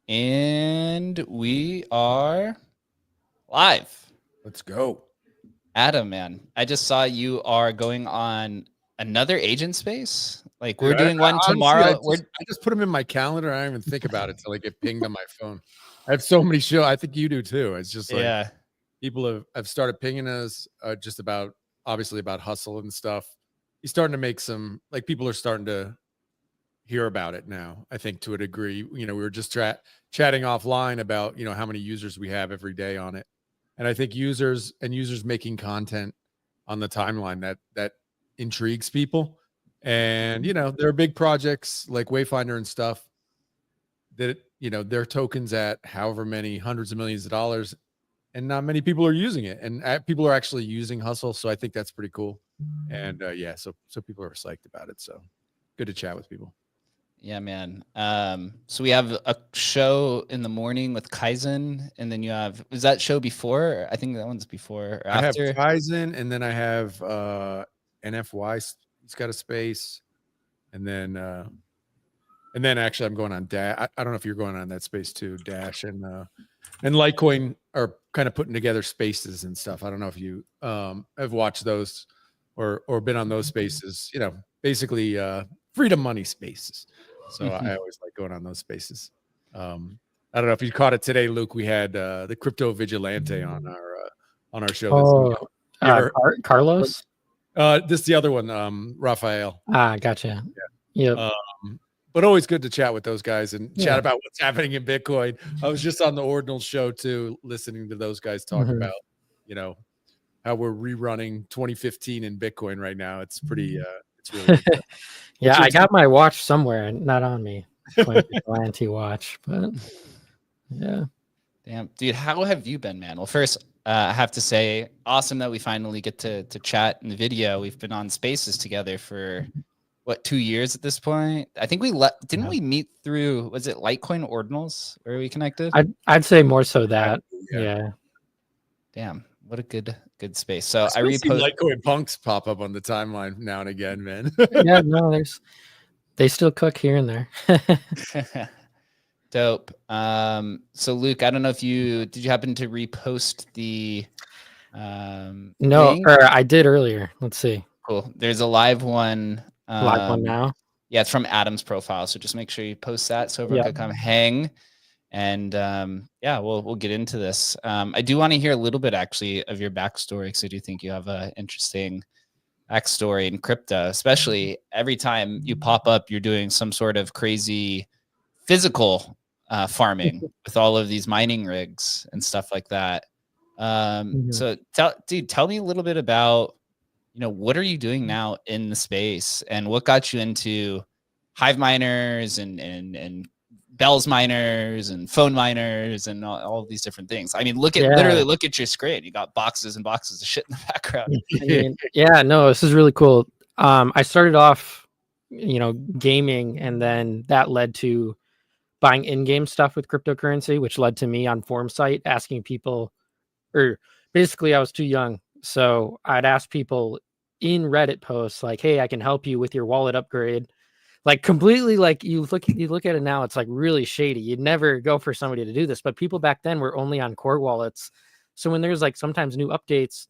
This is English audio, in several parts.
And we are live. Let's go. Adam, man, I just saw you are going on another agent space. Like we're Dude, doing one honestly, tomorrow. I just put them in my calendar. I don't even think about it till I get pinged on my phone. I have so many shows. I think you do too. It's just like people have started pinging us just about obviously about hustle and stuff. He's starting to make some like people are starting to hear about it now. I think to a degree. We were just chatting offline about how many users we have every day on it, and I think users making content on the timeline that intrigues people. And there are big projects like Wayfinder and stuff that their tokens at however many hundreds of millions of dollars, and not many people are using it, and people are actually using hustle. So I think that's pretty cool. And so people are psyched about it. So good to chat with people. Yeah, man. So we have a show in the morning with Kaizen, and then is that show before? I think that one's before or after. I have Kaizen, and then I have NFY. He's got a space, and then actually I'm going on Dash. I don't know if you're going on that space too. Dash and Litecoin are kind of putting together spaces and stuff. I don't know if you have watched those or been on those spaces. Basically freedom money spaces. So I always like going on those spaces. I don't know if you caught it today, Luke. We had the crypto vigilante on our show. Carlos. This is the other one, Raphael. Gotcha. Yeah. But always good to chat with those guys and chat about what's happening in Bitcoin. I was just on the Ordinal show too, listening to those guys talk about, how we're rerunning 2015 in Bitcoin right now. It's pretty, it's really good. Yeah, I got my watch somewhere, not on me. Vigilante watch, but yeah. Damn, dude, how have you been, man? Well, first, I have to say, awesome that we finally get to chat in the video. We've been on spaces together for 2 years at this point. I think we didn't we meet through, was it Litecoin Ordinals where we connected? I'd say more so that. Yeah. Damn, what a good space. So I repost Litecoin punks pop up on the timeline now and again, man. Yeah, no, they still cook here and there. Dope. So Luke, I don't know if did you happen to repost the no, link? or I did earlier. Let's see. Cool. There's a live one. Live one now. Yeah, it's from Adam's profile. So just make sure you post that so everyone can come hang. And we'll get into this. I do want to hear a little bit actually of your backstory, because I do think you have an interesting backstory in crypto, especially every time you pop up, you're doing some sort of crazy physical farming with all of these mining rigs and stuff like that. So tell me a little bit about, what are you doing now in the space, and what got you into hive miners and bells miners and phone miners and all of these different things? I mean, literally look at your screen. You got boxes and boxes of shit in the background. This is really cool. I started off, gaming, and then that led to buying in-game stuff with cryptocurrency, which led to me on forum site asking people, or basically I was too young. So I'd ask people in Reddit posts like, hey, I can help you with your wallet upgrade. Like completely, like you look at it now, it's like really shady. You'd never go for somebody to do this, but people back then were only on core wallets. So when there's like sometimes new updates,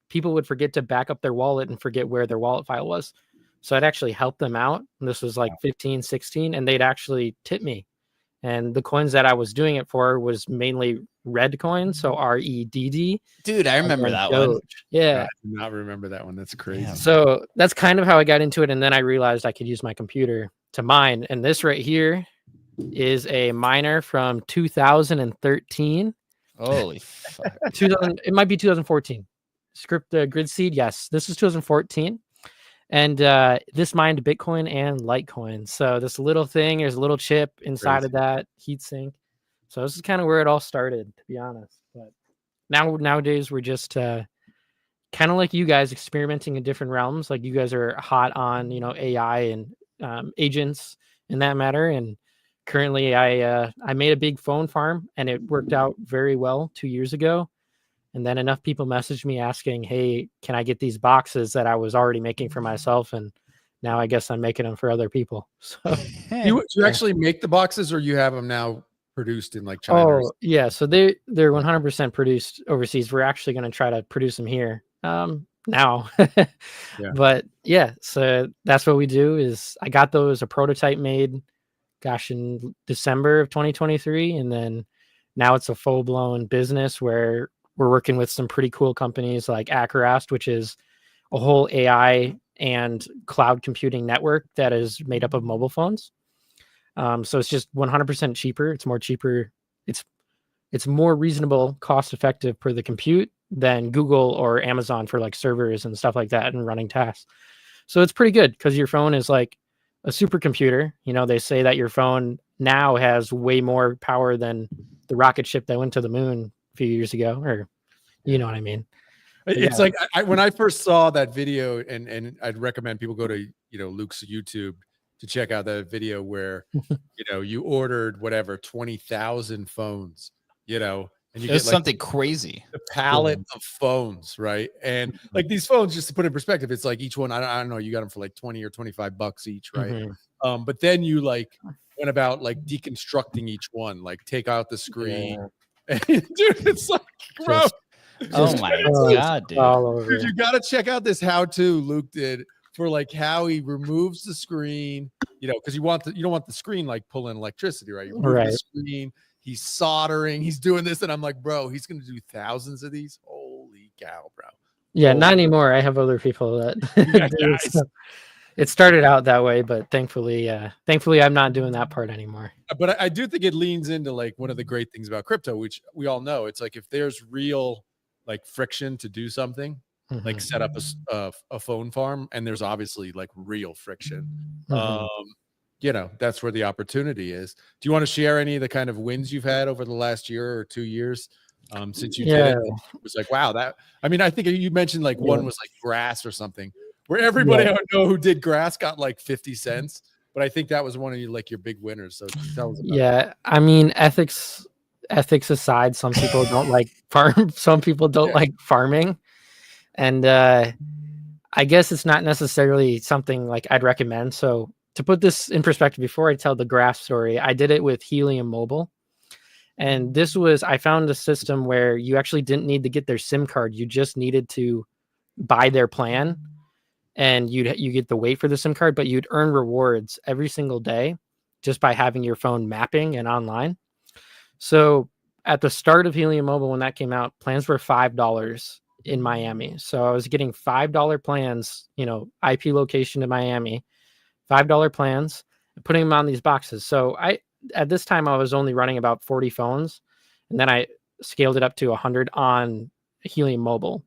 people would forget to back up their wallet and forget where their wallet file was. So I'd actually help them out. And this was like 15, 16, and they'd actually tip me. And the coins that I was doing it for was mainly red coins, so REDD. Dude, I remember that one. Yeah. I do not remember that one. That's crazy. Yeah. So that's kind of how I got into it. And then I realized I could use my computer to mine. And this right here is a miner from 2013. Holy fuck. It might be 2014. Grid Seed. Yes, this is 2014. And this mined Bitcoin and Litecoin. So this little thing, there's a little chip inside of that heatsink. So this is kind of where it all started, to be honest. But nowadays we're just kind of like you guys, experimenting in different realms. Like you guys are hot on, AI and agents in that matter. And currently I made a big phone farm, and it worked out very well 2 years ago. And then enough people messaged me asking, hey, can I get these boxes that I was already making for myself? And now I guess I'm making them for other people. So do you actually make the boxes, or you have them now produced in like China? Oh yeah, so they're 100% produced overseas. We're actually going to try to produce them here now. Yeah. But yeah, so that's what we do. Is I got those a prototype made, gosh, in December of 2023, and then now it's a full blown business where we're working with some pretty cool companies like Acroast, which is a whole AI and cloud computing network that is made up of mobile phones. So it's just 100% cheaper. It's more cheaper. It's more reasonable, cost effective per the compute than Google or Amazon for like servers and stuff like that and running tasks. So it's pretty good because your phone is like a supercomputer. You know, they say that your phone now has way more power than the rocket ship that went to the moon a few years ago, or you know what I mean. It's like when I first saw that video, and I'd recommend people go to Luke's YouTube to check out that video where you ordered whatever 20,000 phones, and you get like something crazy, the palette of phones, right? And like these phones, just to put in perspective, it's like each one, I don't know, you got them for like 20 or 25 bucks each, right? But then you like went about like deconstructing each one, like take out the screen. And, dude, it's like, bro. Oh my God, dude, you gotta check out this how-to Luke did for like how he removes the screen, because you don't want the screen like pulling electricity, right? You remove the screen, he's soldering, he's doing this, and I'm like, bro, he's gonna do thousands of these. Holy cow, bro. Yeah, not anymore. I have other people that do it. It started out that way, but thankfully I'm not doing that part anymore. But I do think it leans into like one of the great things about crypto, which we all know. It's like if there's real like friction to do something, like set up a phone farm, and there's obviously like real friction. That's where the opportunity is. Do you want to share any of the kind of wins you've had over the last year or 2 years since you did it? It was like, wow, I think you mentioned like one was like grass or something, where everybody I know who did grass got like 50 cents. But I think that was one of your big winners. So tell us about that. I mean, ethics aside, some people don't like farm. Some people don't like farming. And I guess it's not necessarily something like I'd recommend. So to put this in perspective, before I tell the graph story, I did it with Helium Mobile. And I found a system where you actually didn't need to get their SIM card. You just needed to buy their plan, and you get the wait for the SIM card, but you'd earn rewards every single day just by having your phone mapping and online. So at the start of Helium Mobile, when that came out, plans were $5 in Miami. So I was getting $5 plans, IP location to Miami, $5 plans, putting them on these boxes. So at this time I was only running about 40 phones, and then I scaled it up to 100 on Helium Mobile.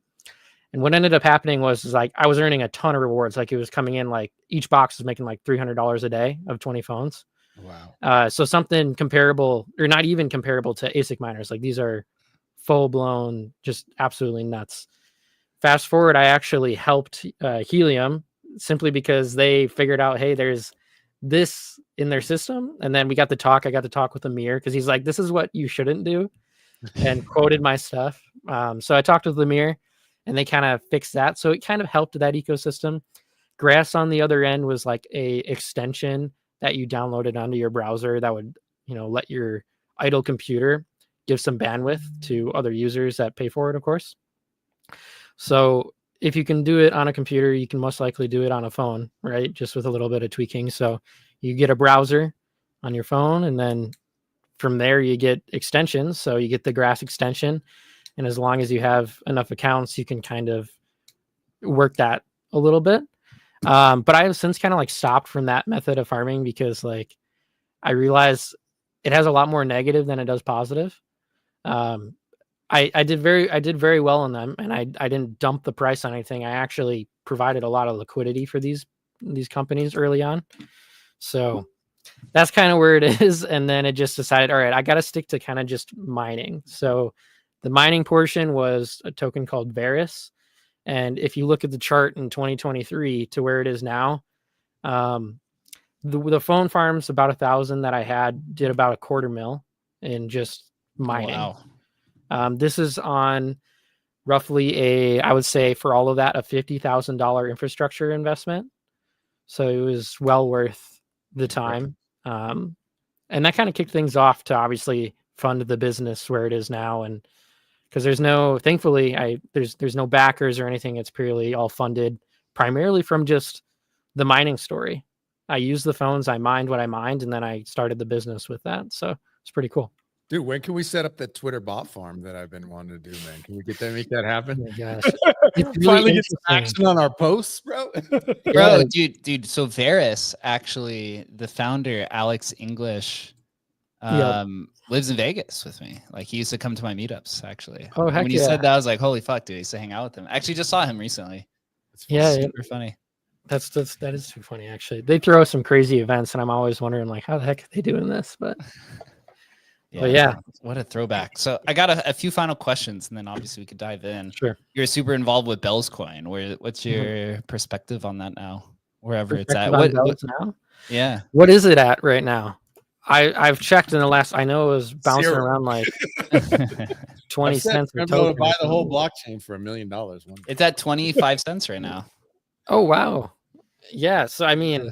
And what ended up happening was like I was earning a ton of rewards. Like it was coming in, like each box was making like $300 a day of 20 phones. Wow. So something comparable, or not even comparable, to ASIC miners. Like these are full blown, just absolutely nuts. Fast forward, I actually helped Helium simply because they figured out, hey, there's this in their system. And then I got to talk with Amir, because he's like, this is what you shouldn't do, and quoted my stuff. So I talked with Amir, and they kind of fixed that. So it kind of helped that ecosystem. Grass on the other end was like a extension that you downloaded onto your browser that would, let your idle computer give some bandwidth to other users that pay for it, of course. So if you can do it on a computer, you can most likely do it on a phone, right? Just with a little bit of tweaking. So you get a browser on your phone, and then from there you get extensions. So you get the Grass extension, and as long as you have enough accounts, you can kind of work that a little bit. But I have since kind of like stopped from that method of farming, because like I realize it has a lot more negative than it does positive. I did very well on them, and I didn't dump the price on anything. I actually provided a lot of liquidity for these companies early on. So that's kind of where it is. And then it just decided, all right, I got to stick to kind of just mining. So the mining portion was a token called Varus. And if you look at the chart in 2023 to where it is now, the phone farms, about 1,000 that I had, did about $250,000 in just mining. Wow. This is on roughly I would say for all of that, a $50,000 infrastructure investment. So it was well worth the time. And that kind of kicked things off to obviously fund the business where it is now. And because thankfully, there's no backers or anything. It's purely all funded primarily from just the mining story. I use the phones, I mined what I mined, and then I started the business with that. So it's pretty cool. Dude, when can we set up that Twitter bot farm that I've been wanting to do, man? Can we make that happen? Oh my gosh. Really finally get some action on our posts, bro. Bro, dude. So Varus, actually, the founder, Alex English, lives in Vegas with me. Like, he used to come to my meetups, actually. Oh, heck when you said that, I was like, holy fuck, dude. I used to hang out with him. I actually just saw him recently. Yeah, super funny. That is too funny, actually. They throw some crazy events, and I'm always wondering, like, how the heck are they doing this? But yeah, what a throwback. So I got a few final questions, and then obviously we could dive in. Sure. You're super involved with Bell's Coin. What's your perspective on that now? Wherever it's at. What now? Yeah. What is it at right now? I've checked in the last. I know it was bouncing around like 20 cents. I'm going to buy the whole blockchain for $1 million. It's at 25 cents right now. Oh wow. Yeah. So I mean,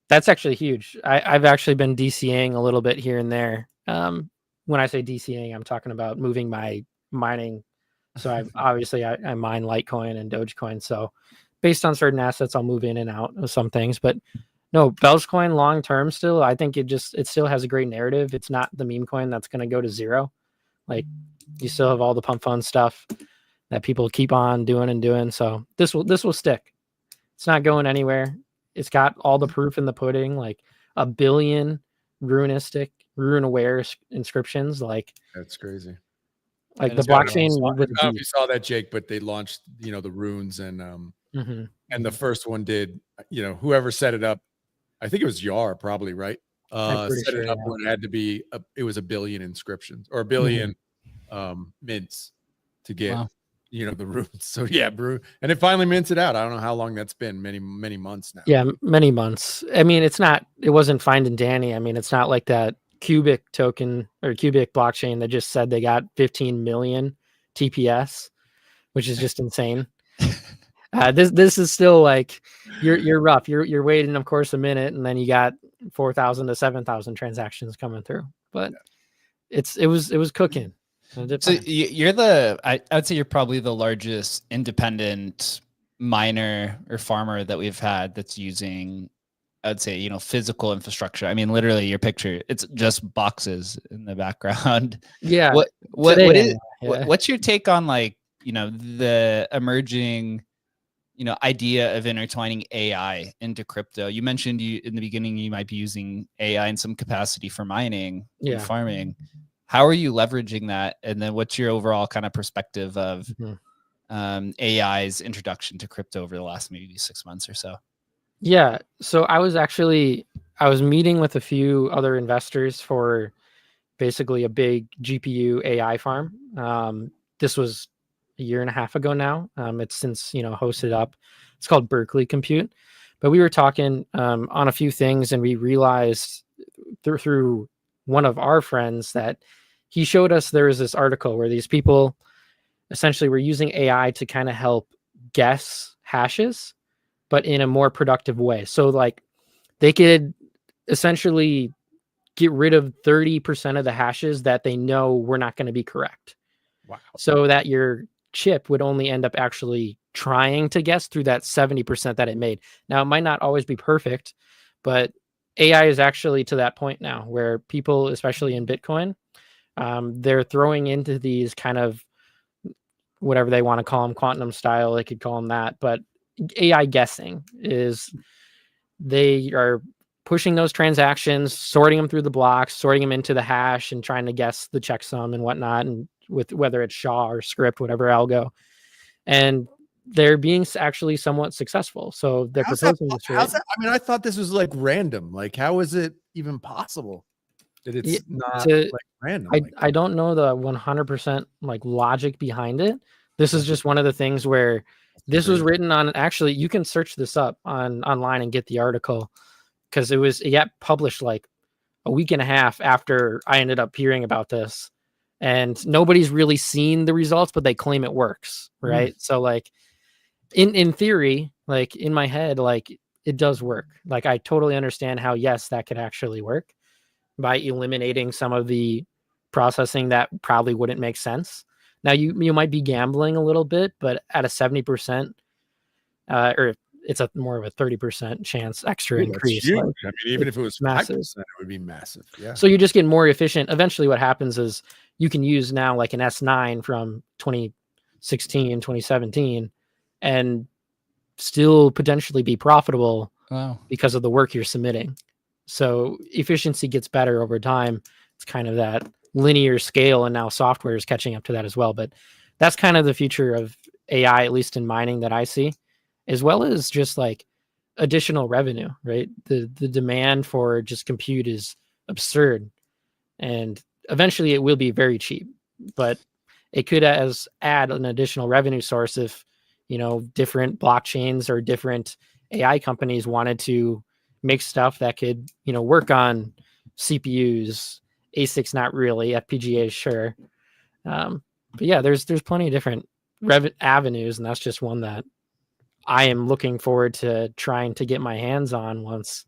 that's actually huge. I've actually been DCing a little bit here and there. When I say DCing, I'm talking about moving my mining. So I mine Litecoin and Dogecoin. So based on certain assets, I'll move in and out of some things. But no, Bell's Coin long term still, I think it still has a great narrative. It's not the meme coin that's going to go to zero. Like, you still have all the pump fund stuff that people keep on doing and doing. So this will stick. It's not going anywhere. It's got all the proof in the pudding, like 1 billion rune-aware inscriptions. Like, that's crazy. Like the blockchain. I don't know if you saw that, Jake, but they launched, the runes and and the first one did, whoever set it up, I think it was Yar, probably, right? Set it up when it had to be it was 1 billion inscriptions or 1 billion mints to get the runes. So yeah, and it finally minted out. I don't know how long that's been, many months now. Yeah, many months. I mean, it wasn't fine and dandy. I mean, it's not like that Cubic token or Cubic blockchain that just said they got 15 million TPS, which is just insane. This is still like you're rough. You're waiting, of course, a minute, and then you got 4,000 to 7,000 transactions coming through. But it was cooking. So you're I would say you're probably the largest independent miner or farmer that we've had that's using, I'd say, physical infrastructure. I mean, literally your picture, it's just boxes in the background. Yeah. What's your take on, like, the emerging, idea of intertwining AI into crypto? You mentioned in the beginning, you might be using AI in some capacity for mining and farming. How are you leveraging that? And then what's your overall kind of perspective of AI's introduction to crypto over the last maybe 6 months or so? Yeah. So I was meeting with a few other investors for basically a big GPU AI farm. This was a year and a half ago now. It's since, hosted up. It's called Berkeley Compute. But we were talking on a few things, and we realized through one of our friends that he showed us there was this article where these people essentially were using AI to kind of help guess hashes, but in a more productive way. So like they could essentially get rid of 30% of the hashes that they know were not going to be correct. Wow. So that your chip would only end up actually trying to guess through that 70% that it made. Now, it might not always be perfect, but AI is actually to that point now where people, especially in Bitcoin, they're throwing into these kind of whatever they want to call them, quantum style, they could call them that. But AI guessing is they are pushing those transactions, sorting them through the blocks, sorting them into the hash, and trying to guess the checksum and whatnot, and with whether it's SHA or script, whatever algo. And they're being actually somewhat successful. So they're proposing this. How's that? I mean, I thought this was like random. Like, how is it even possible that it's not like random? I don't know the 100% like logic behind it. This is just one of the things where this was written on. Actually, you can search this up online and get the article, because it got published like a week and a half after I ended up hearing about this, and nobody's really seen the results, but they claim it works, right? So like in theory, like in my head, like it does work. Like I totally understand how, yes, that could actually work, by eliminating some of the processing that probably wouldn't make sense. Now you might be gambling a little bit, but at a 70%, or it's a more of a 30% chance extra increase. Like, I mean, even if it was massive, 5%, it would be massive. Yeah. So you just get more efficient. Eventually, what happens is you can use now like an S9 from 2016, 2017, and still potentially be profitable. Wow. Because of the work you're submitting. So efficiency gets better over time. It's kind of that linear scale, and now software is catching up to that as well. But that's kind of the future of AI, at least in mining, that I see, as well as just like additional revenue, right? The demand for just compute is absurd, and eventually it will be very cheap, but it could add an additional revenue source if, you know, different blockchains or different AI companies wanted to make stuff that could, you know, work on CPUs, ASICs, not really, FPGAs, sure. But yeah, there's plenty of different avenues, and that's just one that I am looking forward to trying to get my hands on once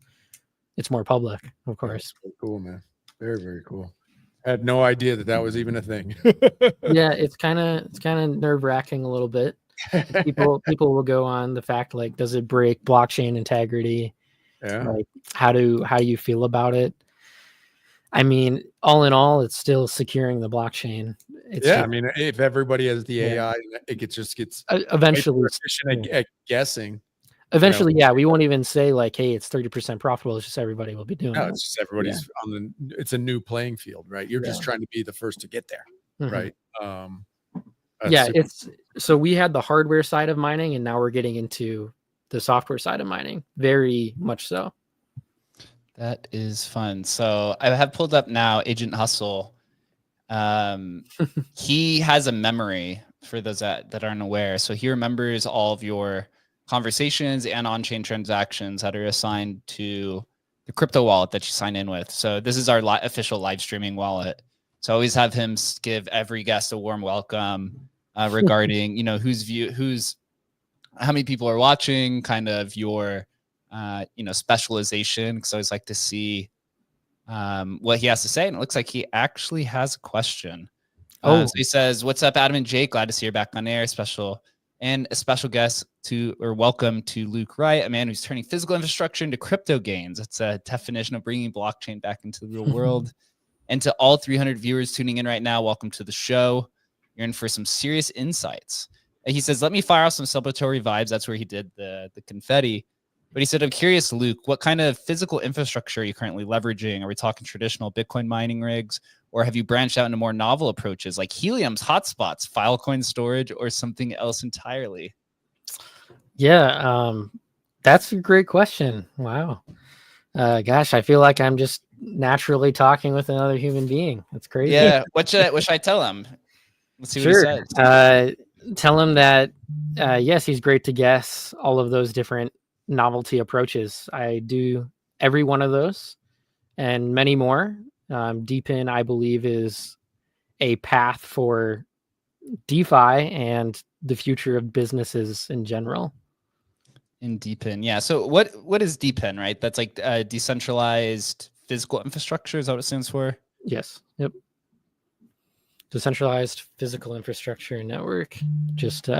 it's more public, of course. That's cool, man. Very, very cool. I had no idea that was even a thing. Yeah, it's kind of nerve-wracking a little bit. People will go on the fact, like, does it break blockchain integrity? Yeah. Like, how do you feel about it? I mean, all in all, it's still securing the blockchain. I mean, if everybody has the AI, it just gets eventually efficient at guessing. Eventually, you know? We won't even say like, hey, it's 30% profitable. It's just everybody will be doing it. It's just everybody's on it's a new playing field, right? You're just trying to be the first to get there, right? So we had the hardware side of mining, and now we're getting into the software side of mining, very much so. That is fun. So I have pulled up now Agent Hustle. He has a memory, for those that aren't aware. So he remembers all of your conversations and on-chain transactions that are assigned to the crypto wallet that you sign in with. So this is our official live streaming wallet. So I always have him give every guest a warm welcome regarding, you know, how many people are watching, kind of your, you know, specialization. Because I always like to see what he has to say. And it looks like he actually has a question. So he says, "What's up, Adam and Jake? Glad to see you're back on air. A special guest welcome to Luke Wright, a man who's turning physical infrastructure into crypto gains. That's a definition of bringing blockchain back into the real world. And to all 300 viewers tuning in right now, welcome to the show. You're in for some serious insights." And he says, "Let me fire off some celebratory vibes." That's where he did the confetti. But he said, "I'm curious, Luke, what kind of physical infrastructure are you currently leveraging? Are we talking traditional Bitcoin mining rigs, or have you branched out into more novel approaches like heliums, hotspots, Filecoin storage, or something else entirely?" Yeah, that's a great question. Wow. Gosh, I feel like I'm just naturally talking with another human being. That's crazy. Yeah. What should I tell him? Let's see what he says. Tell him that, yes, he's great to guess all of those different novelty approaches. I do every one of those and many more. DePIN, I believe, is a path for DeFi and the future of businesses in general. In DePIN, yeah. So what is DePIN, right? That's like decentralized physical infrastructure. Is that what it stands for? Yes. Yep. Decentralized physical infrastructure network. Just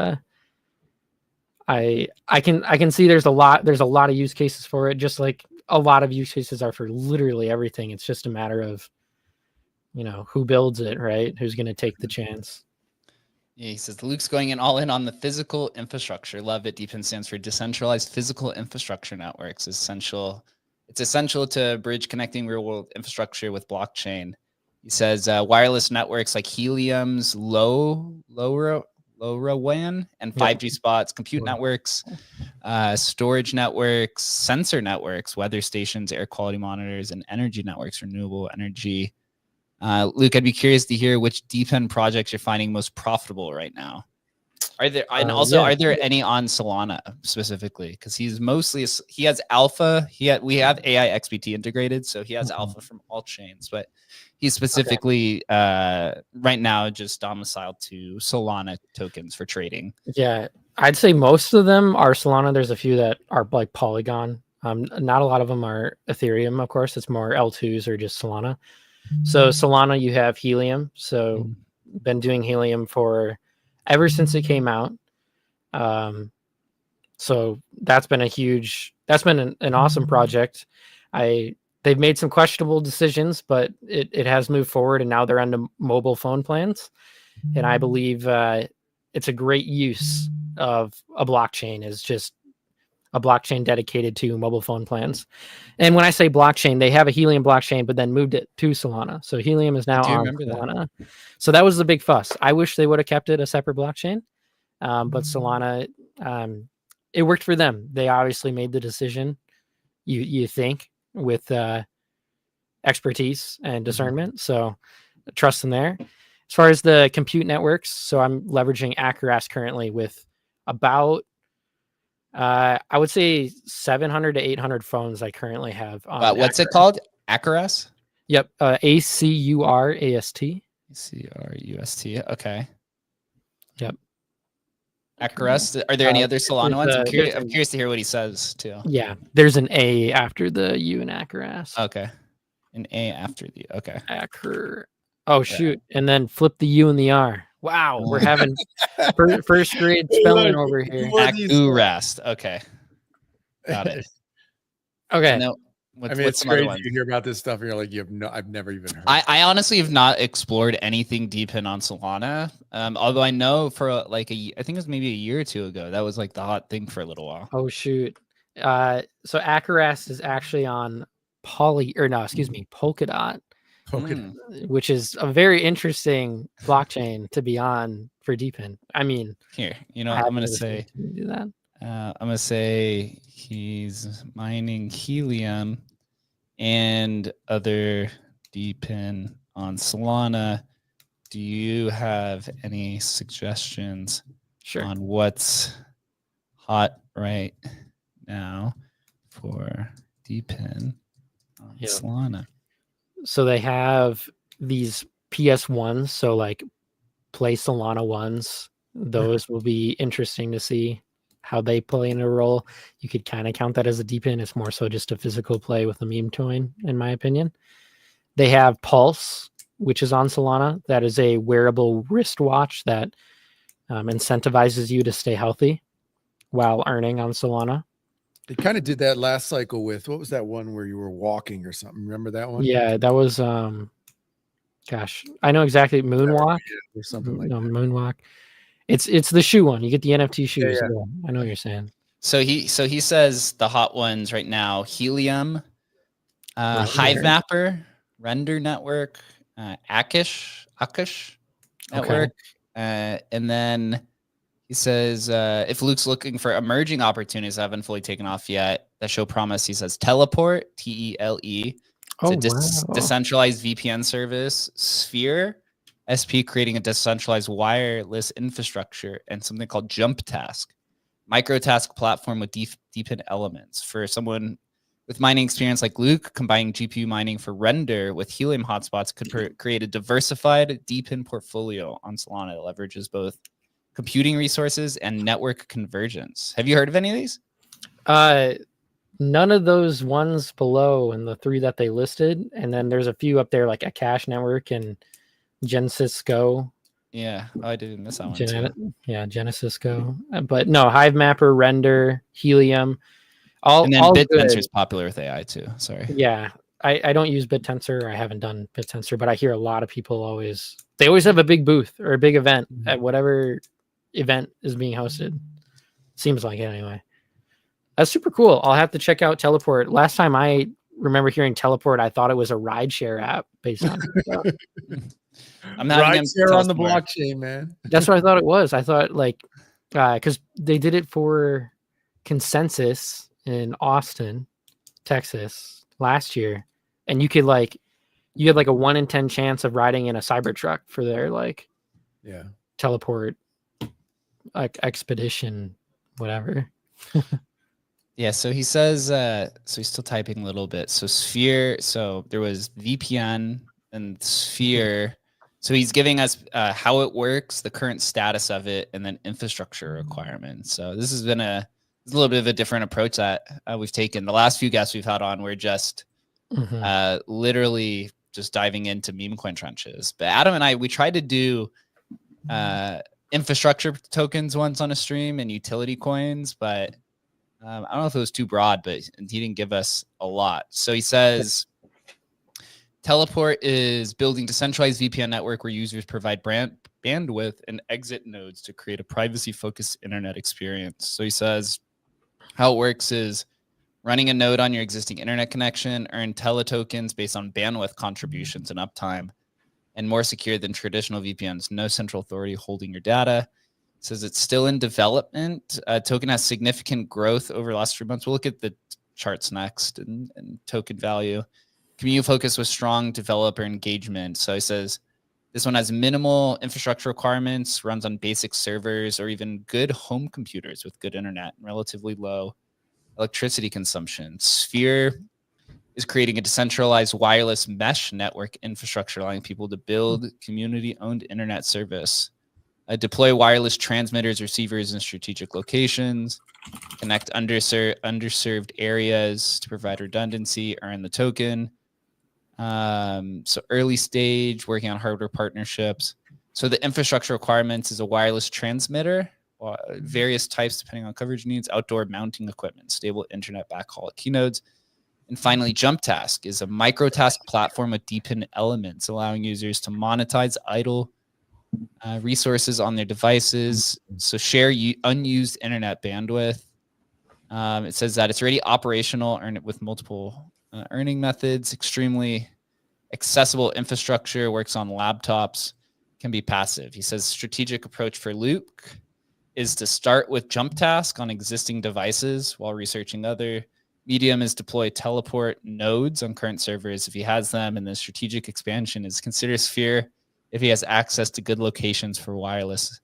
I can see there's a lot of use cases for it, just like a lot of use cases are for literally everything. It's just a matter of, you know, who builds it, right? Who's going to take the chance. Yeah, he says Luke's going all in on the physical infrastructure. Love it. DePIN stands for decentralized physical infrastructure networks. It's essential to bridge connecting real world infrastructure with blockchain. He says wireless networks like heliums, LoRaWAN, and 5G spots, compute networks, storage networks, sensor networks, weather stations, air quality monitors, and energy networks, renewable energy. Luke, I'd be curious to hear which DePIN projects you're finding most profitable right now. Are there any on Solana specifically? Because he has alpha. We have AI XBT integrated, so he has alpha from all chains, but he's specifically right now just domiciled to Solana tokens for trading. Yeah, I'd say most of them are Solana. There's a few that are like Polygon Not a lot of them are Ethereum, of course. It's more L2s or just Solana. So Solana, you have Helium. So been doing Helium for ever since it came out. So that's been an awesome project. They've made some questionable decisions, but it has moved forward, and now they're on the mobile phone plans. And I believe it's a great use of a blockchain, is just a blockchain dedicated to mobile phone plans. And when I say blockchain, they have a Helium blockchain, but then moved it to Solana. So Helium is now on Solana. So that was the big fuss. I wish they would have kept it a separate blockchain, but Solana, it worked for them. They obviously made the decision, you think, with expertise and discernment. So trust them there. As far as the compute networks, so I'm leveraging Accuras currently with about I would say 700 to 800 phones I currently have. What's it called? Accuras? Yep. ACURAST. ACRUST. Okay. Yep. Accuras. Are there any other Solana ones? I'm curious to hear what he says too. Yeah. There's an A after the U in Accuras. Okay. An A after the, okay. Oh, shoot. Yeah. And then flip the U and the R. Wow. We're having first grade spelling over here. Accuras. Okay. Got it. Okay. I mean, it's crazy to hear about this stuff and you're like, I've never even heard. I honestly have not explored anything deep in on Solana. Although I know for I think it was maybe a year or two ago, that was like the hot thing for a little while. Oh, shoot. So Accuras is actually on Polkadot. Which is a very interesting blockchain to be on for DeepIn. I mean, here, I'm going to say do that. I'm going to say he's mining Helium and other DeepIn on Solana. Do you have any suggestions on what's hot right now for DeepIn on Solana? So they have these PS1s, so like play Solana ones. Those will be interesting to see how they play in a role. You could kind of count that as a DeepIn. It's more so just a physical play with a meme coin, in my opinion. They have Pulse, which is on Solana. That is a wearable wristwatch that incentivizes you to stay healthy while earning on Solana. They kind of did that last cycle with, what was that one where you were walking or something? Remember that one? Yeah, that was, gosh, I know exactly. Moonwalk or something like that. Moonwalk. It's the shoe one. You get the NFT shoes. Yeah. I know what you're saying. So he says the hot ones right now: Helium, Hive Mapper, Render Network, Akish Network, and then he says, if Luke's looking for emerging opportunities that haven't fully taken off yet that show promise, he says Teleport, TELE. It's a decentralized VPN service. Sphere, SP, creating a decentralized wireless infrastructure, and something called Jump Task, microtask platform with DeepIn elements. For someone with mining experience like Luke, combining GPU mining for Render with Helium hotspots could create a diversified DeepIn portfolio on Solana that leverages both computing resources and network convergence. Have you heard of any of these? None of those ones below and the three that they listed. And then there's a few up there like a Cache Network and Genesis Go. Yeah, I didn't miss that one too. Yeah, Genesis Go. But no, Hive Mapper, Render, Helium. And then BitTensor is popular with AI too. Sorry. Yeah, I don't use BitTensor. I haven't done BitTensor, but I hear a lot of people always have a big booth or a big event at whatever event is being hosted. Seems like it anyway. That's super cool. I'll have to check out Teleport. Last time I remember hearing Teleport, I thought it was a rideshare app based on I'm not rideshare on the blockchain, man. That's what I thought it was. I thought like because they did it for Consensus in Austin, Texas last year, and you had like a 1 in 10 chance of riding in a Cybertruck for their Teleport like expedition, whatever. Yeah, so he says, so he's still typing a little bit. So Sphere, so there was VPN and Sphere. So he's giving us how it works, the current status of it, and then infrastructure requirements. So this has been a it's a little bit of a different approach that we've taken. The last few guests we've had on were just literally just diving into meme coin trenches. But Adam and I, we tried to do infrastructure tokens once on a stream and utility coins, but I don't know if it was too broad, but he didn't give us a lot. So he says, Teleport is building decentralized VPN network where users provide bandwidth and exit nodes to create a privacy-focused internet experience. So he says how it works is running a node on your existing internet connection, earn teletokens based on bandwidth contributions and uptime, and more secure than traditional VPNs. No central authority holding your data. It says it's still in development. Token has significant growth over the last 3 months. We'll look at the charts next and token value. Community focus with strong developer engagement. So he says this one has minimal infrastructure requirements, runs on basic servers or even good home computers with good internet and relatively low electricity consumption. Sphere is creating a decentralized wireless mesh network infrastructure, allowing people to build community-owned internet service, deploy wireless transmitters, receivers in strategic locations, connect underserved areas to provide redundancy, earn the token. So early stage, working on hardware partnerships. So the infrastructure requirements is a wireless transmitter, various types depending on coverage needs, outdoor mounting equipment, stable internet backhaul at keynodes. And finally, Jump Task is a microtask platform with deepened elements, allowing users to monetize idle resources on their devices. So share unused internet bandwidth. It says that it's already operational, earn it with multiple earning methods, extremely accessible infrastructure, works on laptops, can be passive. He says strategic approach for Luke is to start with Jump Task on existing devices while researching other. Medium is deploy teleport nodes on current servers if he has them, and the strategic expansion is consider Sphere if he has access to good locations for wireless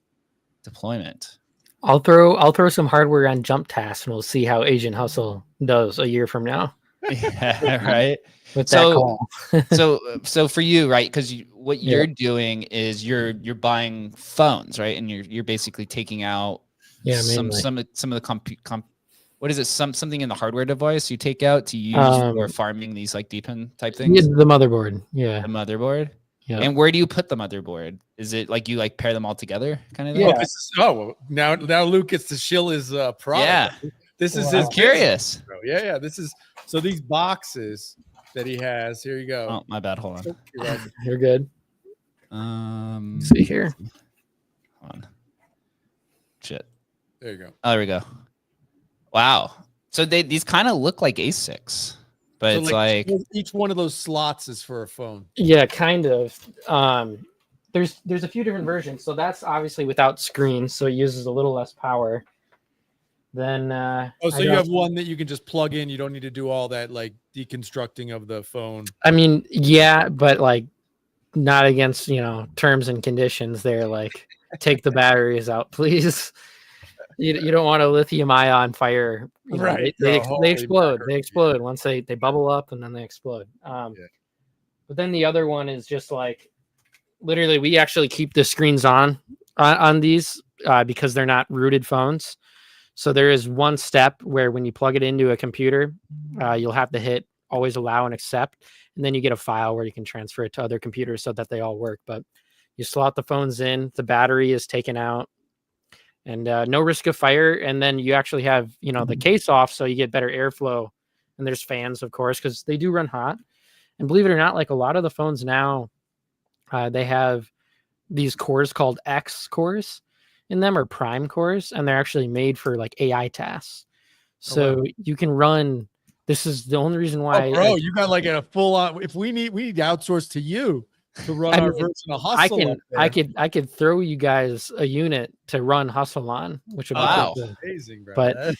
deployment. I'll throw some hardware on Jump Task and we'll see how Asian Hustle does a year from now. Yeah, right. With that call. so for you, right? Because what you're doing is you're buying phones, right? And you're basically taking out some of the what is it? Something in the hardware device you take out to use for farming these like deepen type things. Yeah, the motherboard. Yeah, the motherboard. Yeah. And where do you put the motherboard? Is it like you like pair them all together, kind of thing? Yeah. Now Luke gets to shill his product. Yeah. This is his curious. Business, yeah. This is so these boxes that he has. Here you go. Oh, my bad. Hold on. You're good. Let's see here. Hold on. Shit. There you go. Oh, there we go. Wow. So these kind of look like ASICs, but so it's like each one of those slots is for a phone. Yeah, kind of. There's a few different versions. So that's obviously without screen, so it uses a little less power. Then so you have one that you can just plug in. You don't need to do all that like deconstructing of the phone. I mean, yeah, but like not against terms and conditions. They're like take the batteries out, please. You don't want a lithium ion fire. Right. They explode. They explode once they bubble up and then they explode. But then the other one is just like literally we actually keep the screens on these because they're not rooted phones. So there is one step where when you plug it into a computer, you'll have to hit always allow and accept. And then you get a file where you can transfer it to other computers so that they all work. But you slot the phones in, the battery is taken out, and no risk of fire. And then you actually have, the case off so you get better airflow. And there's fans, of course, because they do run hot. And believe it or not, like a lot of the phones now, they have these cores called X cores in them, or prime cores, and they're actually made for like AI tasks. So you can run. This is the only reason why. You got like a full on. If we need outsource to you to run our version of Hustle. I could throw you guys a unit to run Hustle on, which would be amazing, bro. But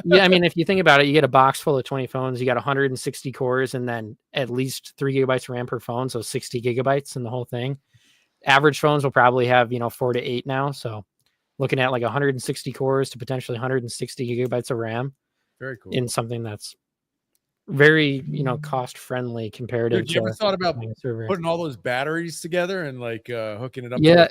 yeah, I mean, if you think about it, you get a box full of 20 phones, you got 160 cores, and then at least 3 gigabytes of RAM per phone, so 60 gigabytes in the whole thing. Average phones will probably have 4 to 8 now, so looking at like 160 cores to potentially 160 gigabytes of RAM. Very cool. In something that's very, cost friendly comparative. Dude, you ever thought about putting all those batteries together and like hooking it up? Yeah,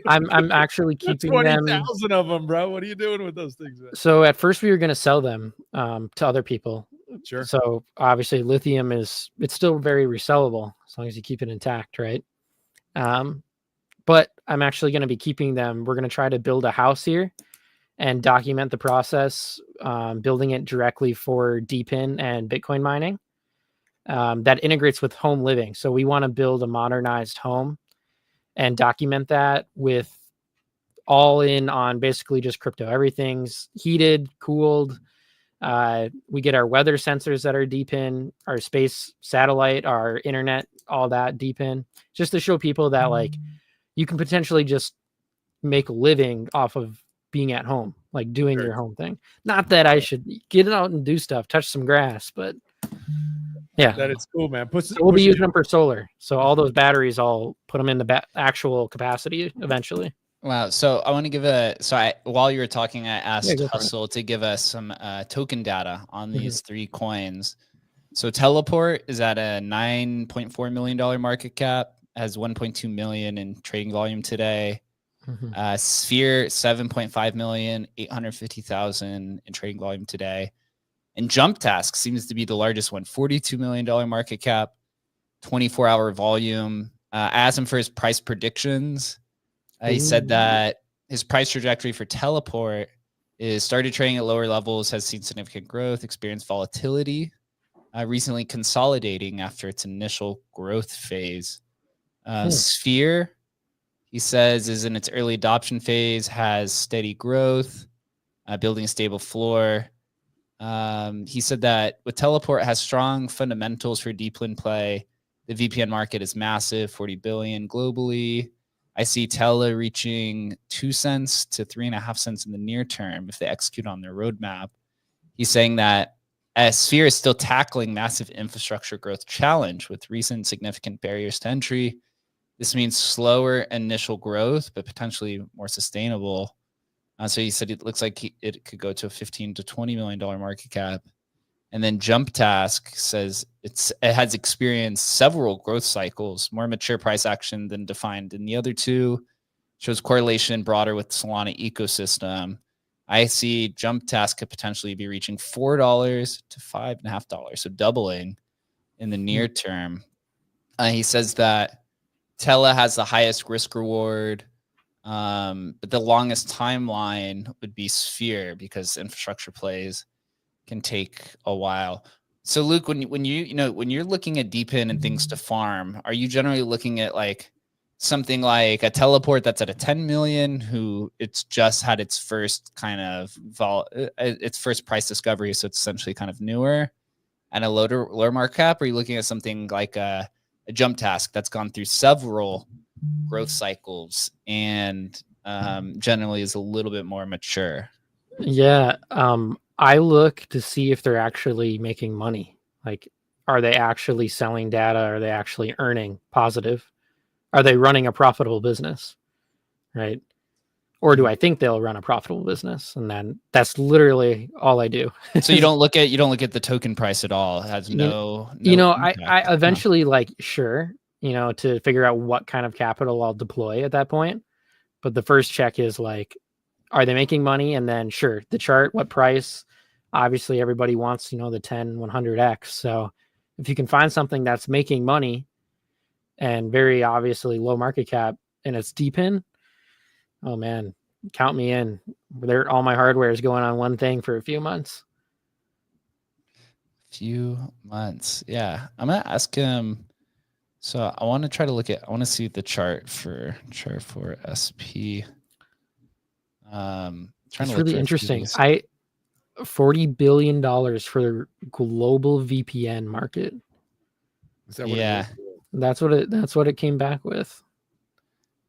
I'm actually keeping 20,000 of them, bro. What are you doing with those things, man? So at first we were going to sell them to other people. Sure. So obviously lithium it's still very resellable as long as you keep it intact, right? But I'm actually going to be keeping them. We're going to try to build a house here and document the process, building it directly for DePIN and Bitcoin mining that integrates with home living. So we want to build a modernized home and document that with all in on basically just crypto. Everything's heated, cooled. We get our weather sensors that are DePIN, our space satellite, our internet, all that DePIN, just to show people that like you can potentially just make a living off of being at home, like doing your home thing. Not that I should get out and do stuff, touch some grass, but yeah, that is cool, man. We'll be using them for solar. So all those batteries, I'll put them in the actual capacity eventually. Wow. So I want to give while you were talking, I asked Hustle to give us some token data on these three coins. So Teleport is at a $9.4 million market cap, has 1.2 million in trading volume today. Sphere, 7.5 million, 850,000 in trading volume today. And Jump Task seems to be the largest one, $42 million market cap, 24-hour volume. I asked him for his price predictions. He said that his price trajectory for Teleport is started trading at lower levels, has seen significant growth, experienced volatility, recently consolidating after its initial growth phase. Sphere, he says, is in its early adoption phase, has steady growth, building a stable floor. He said that with Teleport, it has strong fundamentals for DePIN play. The VPN market is massive, 40 billion globally. I see Tele reaching 2 cents to 3.5 cents in the near term if they execute on their roadmap. He's saying that Sphere is still tackling massive infrastructure growth challenge with recent significant barriers to entry. This means slower initial growth, but potentially more sustainable. So he said it looks like it could go to a $15 to $20 million market cap. And then Jump Task says it has experienced several growth cycles, more mature price action than defined in the other two, shows correlation broader with Solana ecosystem. I see Jump Task could potentially be reaching $4 to $5.50, so doubling in the near term. He says that Tele has the highest risk reward, but the longest timeline would be Sphere because infrastructure plays can take a while. So Luke, when you're looking at DePIN and things to farm, are you generally looking at like something like a Teleport that's at a 10 million, who it's just had its first kind of its first price discovery, so it's essentially kind of newer and a lower market cap? Or are you looking at something like a Jump Task that's gone through several growth cycles and generally is a little bit more mature? Yeah. I look to see if they're actually making money. Like, are they actually selling data? Are they actually earning positive? Are they running a profitable business? Right. Or do I think they'll run a profitable business? And then that's literally all I do. So you don't look at the token price at all. It has no I eventually sure, to figure out what kind of capital I'll deploy at that point. But the first check is like, are they making money? And then sure, the chart, what price? Obviously everybody wants, the 10, 100x. So if you can find something that's making money and very obviously low market cap and it's DePIN, oh man, count me in. All my hardware is going on one thing for a few months. Yeah. I'm gonna ask him. So I want to see the chart for SP. It's really interesting. $40 billion for the global VPN market. Is that what That's what it came back with.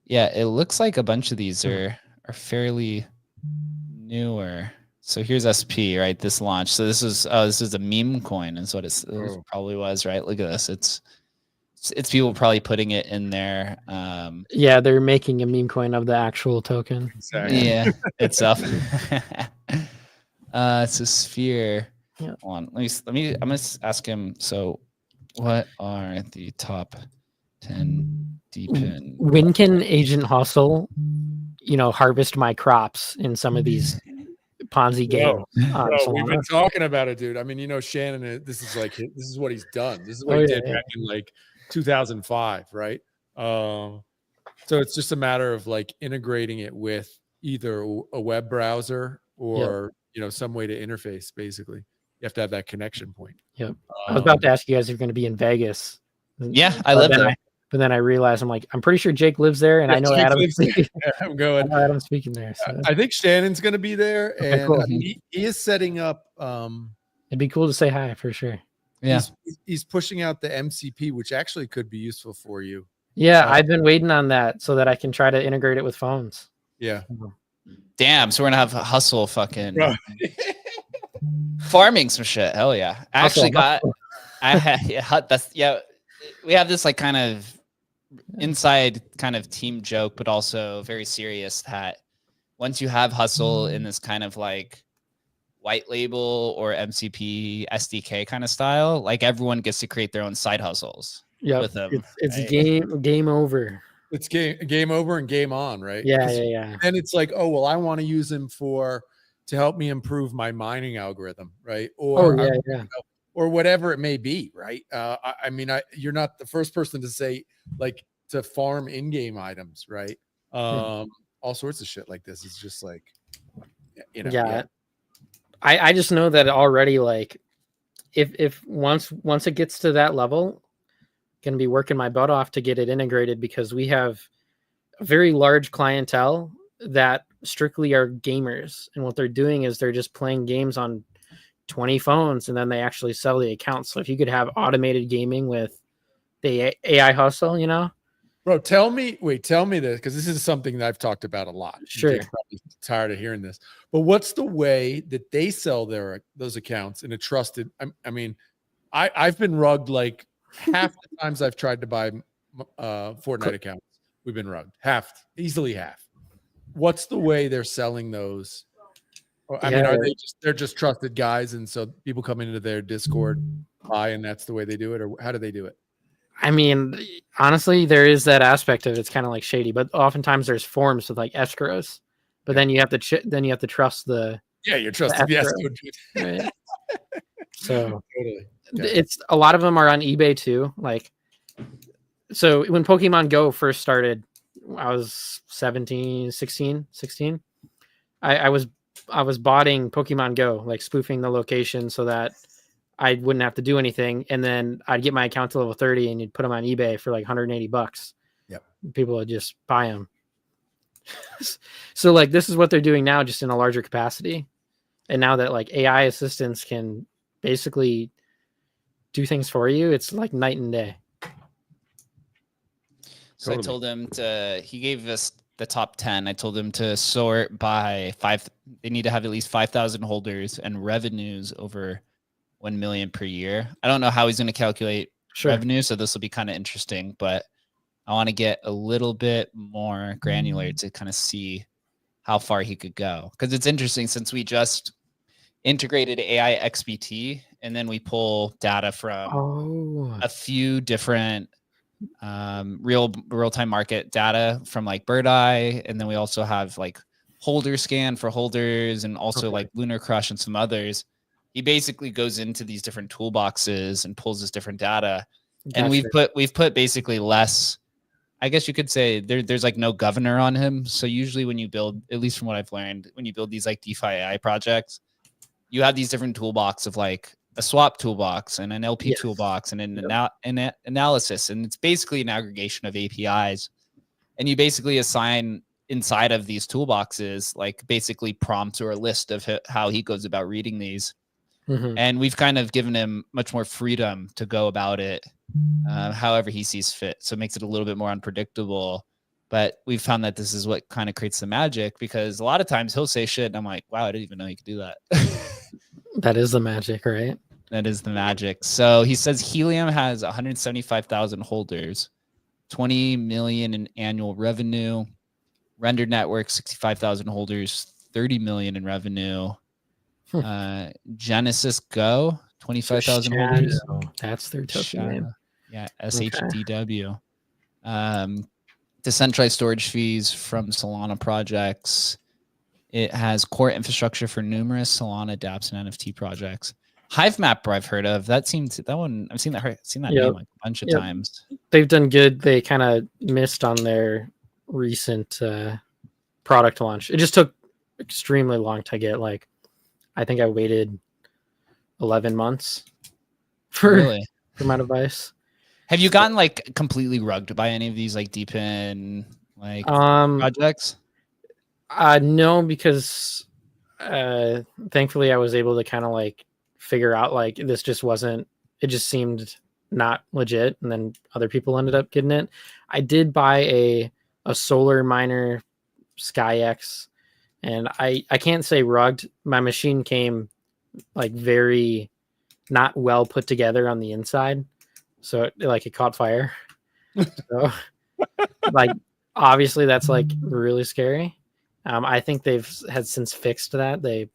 Yeah, it looks like a bunch of these are fairly newer. So here's SP, right? This launch. So this is a meme coin, is what it probably was, right? Look at this. It's people probably putting it in there. Yeah, they're making a meme coin of the actual token. Exactly. Yeah, itself. It's a Sphere. Yeah. Hold on. I'm gonna ask him. So what are the top 10 Deepen. When can Agent Hustle, harvest my crops in some of these Ponzi games? We've been talking about it, dude. I mean, Shannon, this is what he's done. This is what he did back in like 2005, right? So it's just a matter of like integrating it with either a web browser or some way to interface. Basically, you have to have that connection point. Yep. I was about to ask you guys if you're going to be in Vegas. Yeah, I live there. But then I realized I'm pretty sure Jake lives there, and I know Adam's speaking. I'm going. I know Adam's speaking there. So. I think Shannon's going to be there, and cool. he is setting up. It'd be cool to say hi for sure. Yeah, he's pushing out the MCP, which actually could be useful for you. Yeah, I've been waiting on that so that I can try to integrate it with phones. Yeah. Damn. So we're gonna have Hustle fucking farming some shit. Hell yeah! I actually got. We have this like kind of inside kind of team joke, but also very serious that once you have Hustle in this kind of like white label or MCP SDK kind of style, like everyone gets to create their own side hustles. Yeah, with them. It's game over. It's game over and game on, right? Yeah. And it's like, oh well, I want to use him to help me improve my mining algorithm, right? Or or whatever it may be, right? I mean, you're not the first person to say like to farm in-game items, right? All sorts of shit like this. It's just like, I just know that already. Like, if once it gets to that level, going to be working my butt off to get it integrated because we have a very large clientele that strictly are gamers, and what they're doing is they're just playing games on 20 phones, and then they actually sell the accounts. So if you could have automated gaming with the AI hustle, bro, tell me this, because this is something that I've talked about a lot. Sure. You're probably tired of hearing this, but what's the way that they sell those accounts in a trusted? I mean, I've been rugged like half the times I've tried to buy Fortnite accounts. We've been rugged easily half. What's the way they're selling those? I mean, they're just trusted guys, and so people come into their Discord, buy, and that's the way they do it, or how do they do it? I mean, honestly, there is that aspect of it's kind of like shady, but oftentimes there's forms with like escrows, but then you have to trust the you're trusted the escrow, right? So totally. It's a lot of them are on eBay too. Like, so when Pokemon Go first started, I was 16. I was botting Pokemon Go, like spoofing the location so that I wouldn't have to do anything. And then I'd get my account to level 30 and you'd put them on eBay for like $180. Yep. People would just buy them. So like, this is what they're doing now, just in a larger capacity. And now that like AI assistants can basically do things for you, it's like night and day. So totally. I told him he gave us the top 10. I told him to sort by 5. They need to have at least 5,000 holders and revenues over 1 million per year. I don't know how he's going to calculate revenue, so this will be kind of interesting, but I want to get a little bit more granular to kind of see how far he could go. Because it's interesting, since we just integrated AI XBT, and then we pull data from a few different real-time market data from like Bird Eye, and then we also have like holder scan for holders, and also like Lunar Crush and some others. He basically goes into these different toolboxes and pulls this different data. Gotcha. And we've put basically less, I guess you could say there's like no governor on him. So usually when you build, at least from what I've learned, when you build these like DeFi AI projects, you have these different toolbox of like a swap toolbox and an LP toolbox and an analysis. And it's basically an aggregation of APIs. And you basically assign inside of these toolboxes, like basically prompts or a list of how he goes about reading these. Mm-hmm. And we've kind of given him much more freedom to go about it however he sees fit. So it makes it a little bit more unpredictable. But we've found that this is what kind of creates the magic, because a lot of times he'll say shit and I'm like, wow, I didn't even know you could do that. That is the magic, right? That is the magic. So he says Helium has 175,000 holders, 20 million in annual revenue. Rendered Network, 65,000 holders, 30 million in revenue. Genesis Go, 25,000 holders. That's their token name. Yeah, SHDW. Decentralized storage fees from Solana projects. It has core infrastructure for numerous Solana, dApps, and NFT projects. Hivemapper I've heard of. I've seen that name like a bunch of times. They've done good. They kind of missed on their recent product launch. It just took extremely long to get. Like, I think I waited 11 months for my device. Have you gotten like completely rugged by any of these like DeepIn like projects? No, because thankfully I was able to kind of like figure out like this just wasn't, it just seemed not legit, and then other people ended up getting it. I did buy a solar miner SkyX, and I can't say rugged. My machine came like very not well put together on the inside, so it caught fire. So like obviously that's like really scary. I think they've had since fixed that. They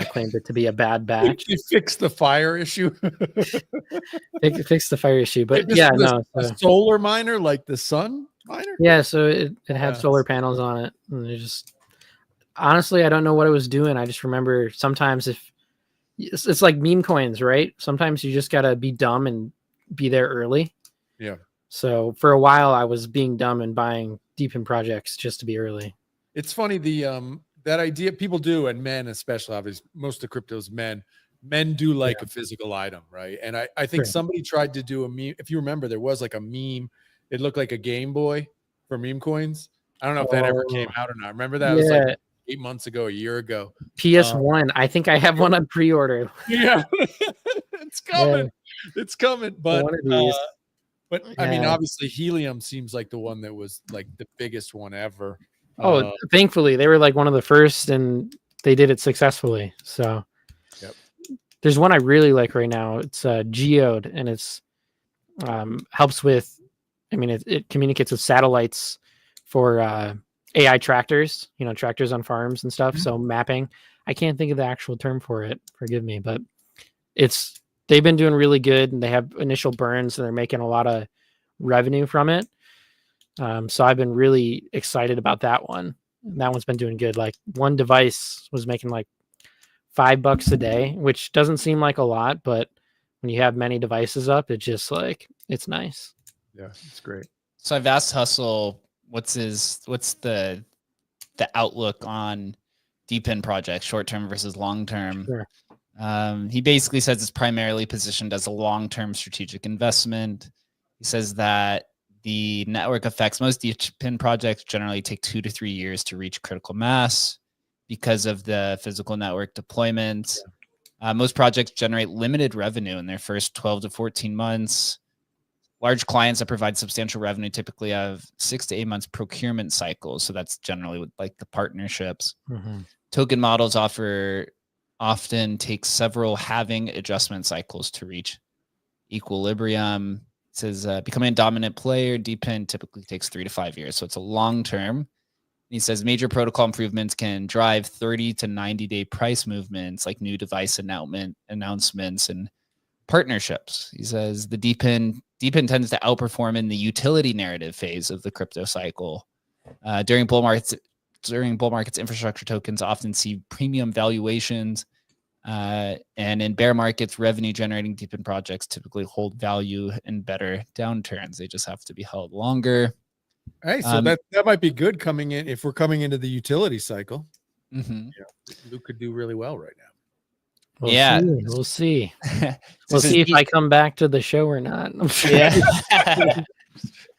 claimed it to be a bad batch. They fixed the fire issue. Fixed the fire issue, but a solar miner like the sun miner. Yeah, so it had solar panels on it, and it just honestly I don't know what it was doing. I just remember sometimes if it's like meme coins, right? Sometimes you just gotta be dumb and be there early. Yeah. So for a while I was being dumb and buying DeepIn projects just to be early. It's funny that idea people do, and men especially, obviously most of cryptos men do like a physical item, right? And I think somebody tried to do a meme. If you remember, there was like a meme. It looked like a Game Boy for meme coins. I don't know if that ever came out or not. Remember that? It was like 8 months ago, a year ago. PS1. I think I have one on pre-order. Yeah, it's coming. Yeah. It's coming. But I mean, obviously, Helium seems like the one that was like the biggest one ever. Thankfully, they were like one of the first, and they did it successfully. So, there's one I really like right now. It's Geode, and it's helps with. I mean, it communicates with satellites for AI tractors. Tractors on farms and stuff. Mm-hmm. So mapping. I can't think of the actual term for it. Forgive me, but they've been doing really good, and they have initial burns, and they're making a lot of revenue from it. So I've been really excited about that one. And that one's been doing good. Like one device was making like $5 a day, which doesn't seem like a lot, but when you have many devices up, it's just like, it's nice. Yeah, it's great. So I've asked Hustle, what's the outlook on DeepIn projects, short-term versus long-term? Sure. He basically says it's primarily positioned as a long-term strategic investment. He says that the network effects, most DeepIn projects generally take 2 to 3 years to reach critical mass because of the physical network deployment. Most projects generate limited revenue in their first 12 to 14 months. Large clients that provide substantial revenue typically have 6 to 8 months procurement cycles. So that's generally with like the partnerships. Mm-hmm. Token models often take several halving adjustment cycles to reach equilibrium. It says becoming a dominant player, DeepIn typically takes 3 to 5 years. So it's a long term. He says major protocol improvements can drive 30 to 90-day price movements like new device announcements and partnerships. He says the DeepIn tends to outperform in the utility narrative phase of the crypto cycle. During bull markets, infrastructure tokens often see premium valuations. And in bear markets, revenue-generating DeepIn projects typically hold value in better downturns. They just have to be held longer. Hey, so that might be good coming in if we're coming into the utility cycle. Mm-hmm. Yeah, Luke could do really well right now. We'll see. We'll see if I come back to the show or not. Yeah.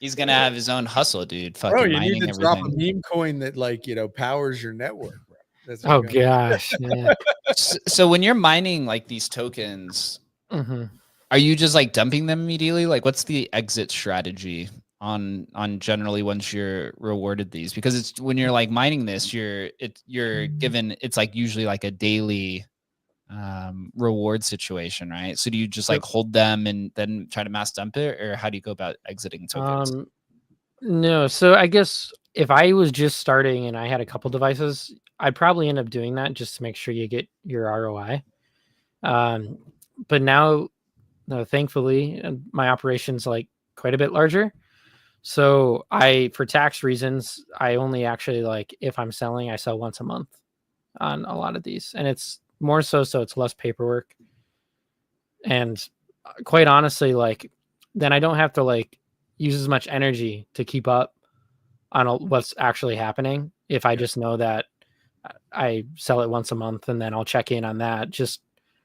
He's gonna have his own hustle, dude. Fucking you mining need to everything. drop a meme coin that powers your network, bro. Oh gosh. Yeah. So when you're mining like these tokens, mm-hmm. Are you just like dumping them immediately? Like, what's the exit strategy on generally once you're rewarded these? Because it's when you're like mining this, you're given, it's like usually like a daily reward situation, right? So do you just like hold them and then try to mass dump it, or how do you go about exiting tokens? No, so I guess if I was just starting and I had a couple devices, I'd probably end up doing that just to make sure you get your ROI. But now, thankfully, my operation's like quite a bit larger. So for tax reasons, I only actually like, if I'm selling, I sell once a month on a lot of these, and it's more so it's less paperwork. And quite honestly, like, then I don't have to like use as much energy to keep up on what's actually happening. If I just know that I sell it once a month, and then I'll check in on that just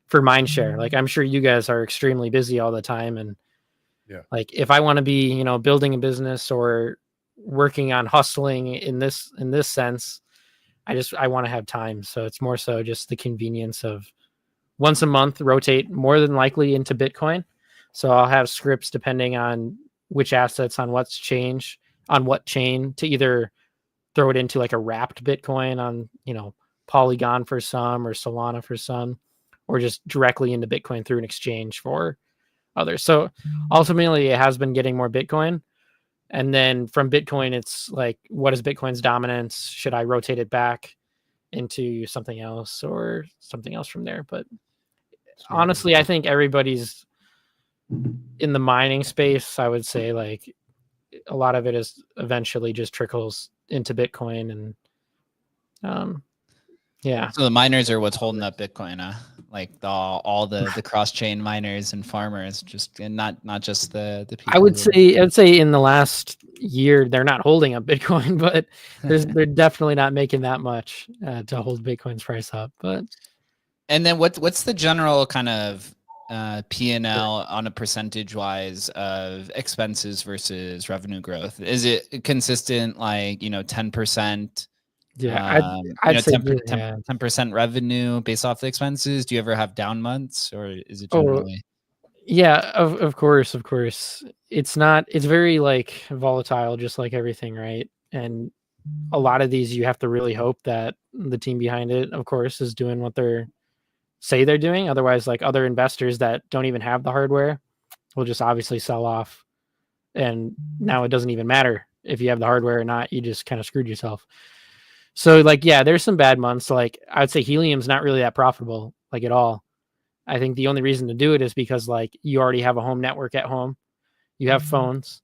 for mind share. Like, I'm sure you guys are extremely busy all the time, and like, if I want to be, you know, building a business or working on hustling in this sense, I want to have time. So it's more so just the convenience of once a month, rotate more than likely into Bitcoin. So I'll have scripts depending on which assets on what chain to either throw it into like a wrapped Bitcoin on, you know, Polygon for some or Solana for some, or just directly into Bitcoin through an exchange for others. So ultimately it has been getting more Bitcoin. And then from Bitcoin, it's like, what is Bitcoin's dominance? Should I rotate it back into something else or something else from there? But honestly, I think everybody's in the mining space. I would say like a lot of it is eventually just trickles into Bitcoin. And yeah. So the miners are what's holding up Bitcoin, like all the cross-chain miners and farmers, and not just the people. I would say in the last year they're not holding up Bitcoin, but they're definitely not making that much to hold Bitcoin's price up. But and then what's the general kind of P&L on a percentage wise of expenses versus revenue growth? Is it consistent, like, 10%? Yeah, I'd say 10% revenue based off the expenses. Do you ever have down months, or is it generally? Yeah, of course. It's very like volatile, just like everything, right? And a lot of these you have to really hope that the team behind it, of course, is doing what they're doing. Otherwise, like, other investors that don't even have the hardware will just obviously sell off. And now it doesn't even matter if you have the hardware or not. You just kind of screwed yourself. So like, yeah, there's some bad months. Like, I would say helium's not really that profitable, like, at all. I think the only reason to do it is because like you already have a home network at home. You have phones.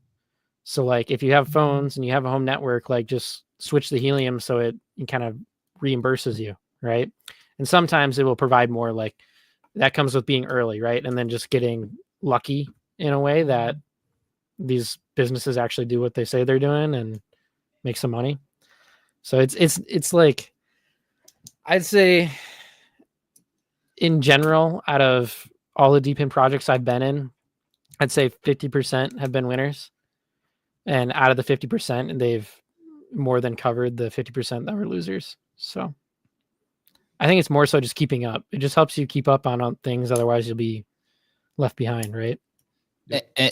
So like, if you have phones and you have a home network, like, just switch the helium so it kind of reimburses you, right? And sometimes it will provide more. Like, that comes with being early, right? And then just getting lucky in a way that these businesses actually do what they say they're doing and make some money. So it's like, I'd say in general, out of all the deep in projects I've been in, I'd say 50% have been winners. And out of the 50%, they've more than covered the 50% that were losers. So I think it's more so just keeping up. It just helps you keep up on things. Otherwise, you'll be left behind, right?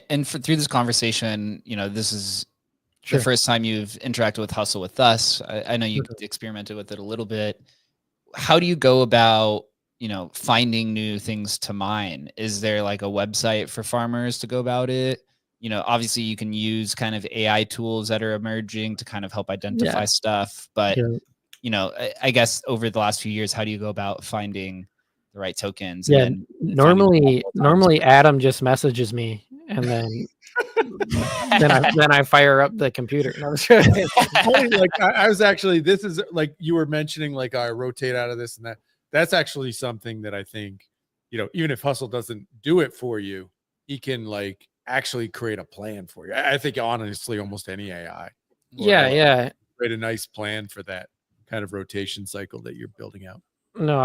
And through this conversation, this is the first time you've interacted with Hustle with us. I know you experimented with it a little bit. How do you go about, finding new things to mine? Is there like a website for farmers to go about it? Obviously you can use kind of AI tools that are emerging to kind of help identify stuff. But, I guess over the last few years, how do you go about finding the right tokens? Yeah. And Normally Adam just messages me, and then then I fire up the computer. No, like, I was actually, this is like you were mentioning, like, I rotate out of this and that. That's actually something that I think, even if Hustle doesn't do it for you, he can like actually create a plan for you. I think honestly, almost any AI. Yeah. Create a nice plan for that kind of rotation cycle that you're building out. No,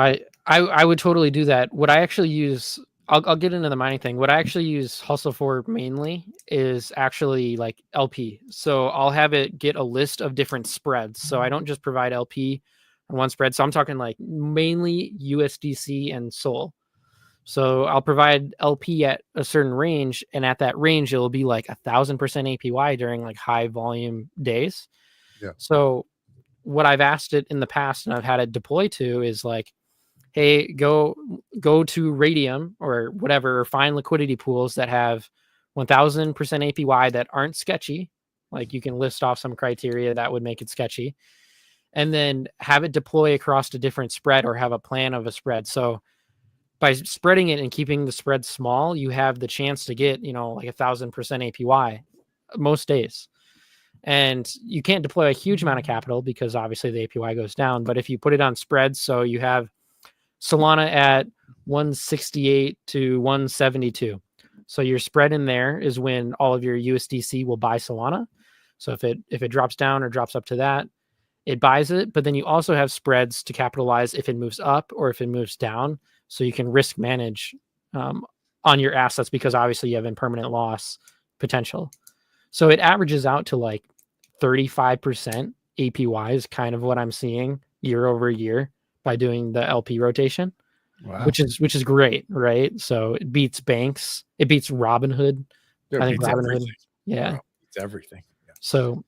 I would totally do that. What I actually use, I'll get into the mining thing. What I actually use Hustle for mainly is actually like LP. So I'll have it get a list of different spreads. So I don't just provide LP on one spread. So I'm talking like mainly USDC and SOL. So I'll provide LP at a certain range, and at that range, it'll be like 1,000% APY during like high volume days. Yeah. So what I've asked it in the past and I've had it deploy to is like, hey, go to Radium or whatever, or find liquidity pools that have 1,000% APY that aren't sketchy. Like, you can list off some criteria that would make it sketchy, and then have it deploy across a different spread or have a plan of a spread. So by spreading it and keeping the spread small, you have the chance to get, like 1,000% APY most days. And you can't deploy a huge amount of capital because obviously the APY goes down. But if you put it on spreads, so you have Solana at 168 to 172. So your spread in there is when all of your USDC will buy Solana. So if it drops down or drops up to that, it buys it. But then you also have spreads to capitalize if it moves up or if it moves down. So you can risk manage on your assets because obviously you have impermanent loss potential. So it averages out to like 35% APY is kind of what I'm seeing year over year by doing the LP rotation, which is great, right? So it beats banks, it beats Robinhood. I think Robinhood, yeah, it's everything. Yeah. So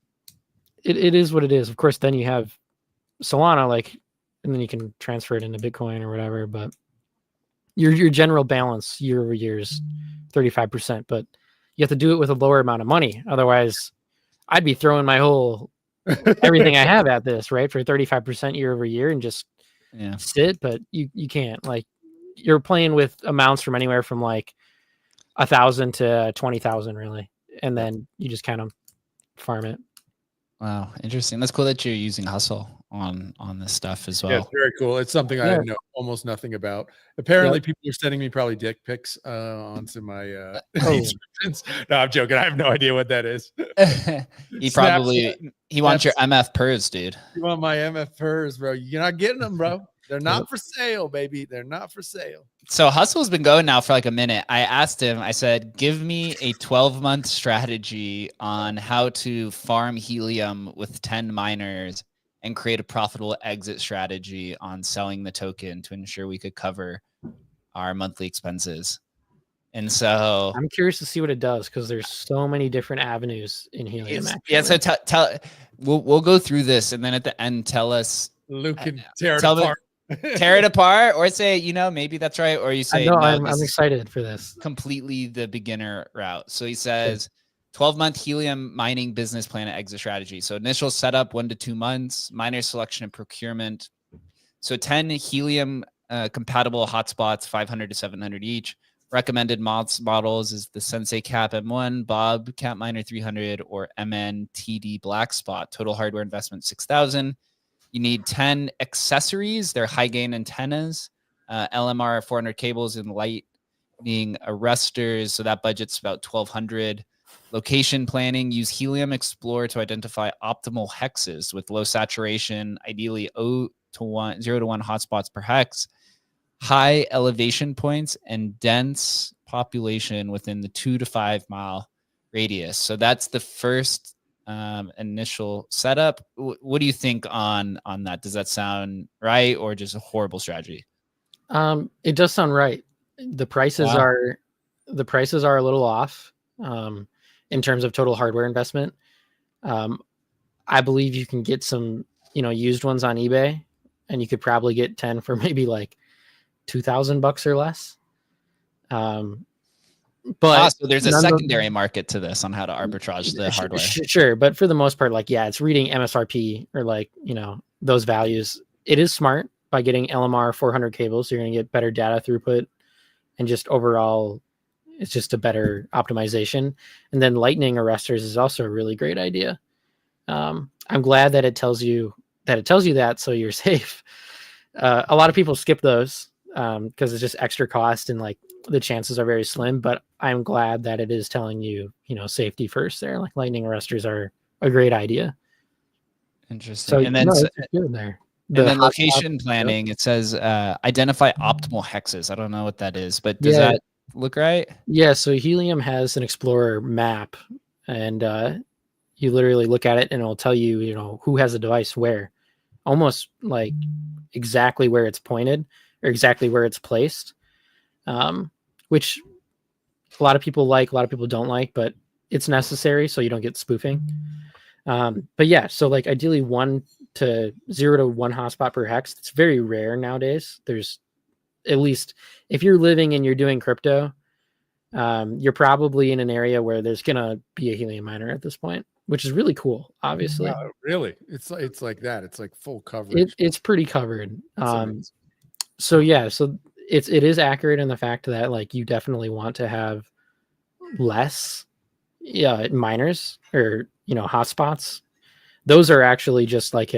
it is what it is. Of course, then you have Solana, like, and then you can transfer it into Bitcoin or whatever. But your general balance year over year is 35%, but you have to do it with a lower amount of money. Otherwise, I'd be throwing my whole everything I have at this, right, for 35% year over year and just sit. But you can't. Like, you're playing with amounts from anywhere from like 1,000 to 20,000, really, and then you just kind of farm it. Wow, interesting. That's cool that you're using Hustle on this stuff as well. Yeah, it's very cool. It's something I know almost nothing about. Apparently, people are sending me probably dick pics onto my subscriptions. No, I'm joking. I have no idea what that is. He wants your MF purrs, dude. You want my MF purrs, bro? You're not getting them, bro. They're not for sale, baby. They're not for sale. So Hustle's been going now for like a minute. I asked him, I said, give me a 12-month strategy on how to farm helium with 10 miners and create a profitable exit strategy on selling the token to ensure we could cover our monthly expenses. And so I'm curious to see what it does because there's so many different avenues in helium. Yeah, so we'll go through this, and then at the end, tell us. Luke can tear it apart. Tear it apart, or say, maybe that's right, or you say, I'm excited for this. Completely the beginner route. So he says 12-month helium mining business plan and exit strategy. So initial setup 1 to 2 months, miner selection and procurement. So 10 helium compatible hotspots, 500 to 700 each. Recommended models is the Sensei Cap M1, Bob Cap Miner 300, or MNTD Black Spot. Total hardware investment 6,000. You need 10 accessories. They're high gain antennas, LMR 400 cables, and lightning arresters. So that budget's about 1,200. Location planning. Use Helium Explorer to identify optimal hexes with low saturation, ideally 0 to 1 hotspots per hex. High elevation points and dense population within the 2 to 5 mile radius. So that's the first initial setup. What do you think on that? Does that sound right or just a horrible strategy? It does sound right. The prices are a little off in terms of total hardware investment. I believe you can get some used ones on eBay, and you could probably get 10 for maybe like $2,000 or less. But so there's a secondary market to this on how to arbitrage the hardware. Sure, but for the most part, it's reading MSRP or those values. It is smart by getting LMR 400 cables. So you're going to get better data throughput, and just overall, it's just a better optimization. And then lightning arresters is also a really great idea. I'm glad that it tells you that, so you're safe. A lot of people skip those because it's just extra cost and the chances are very slim, but I'm glad that it is telling you, safety first there. Like lightning arresters are a great idea. Interesting. So, and then it's good there. And then location planning, it says identify optimal hexes. I don't know what that is, but does that look right? Yeah. So Helium has an Explorer map, and you literally look at it and it'll tell you, who has a device where, almost like exactly where it's pointed or exactly where it's placed. Which a lot of people like, a lot of people don't like, but it's necessary so you don't get spoofing. But yeah, so ideally 0 to 1 hotspot per hex. It's very rare nowadays. There's, at least if you're living and you're doing crypto, you're probably in an area where there's gonna be a helium miner at this point, which is really cool. Obviously, wow, really, it's like that. It's like full coverage. It's pretty covered. So yeah, so it is accurate in the fact that you definitely want to have less miners or hotspots. Those are actually just like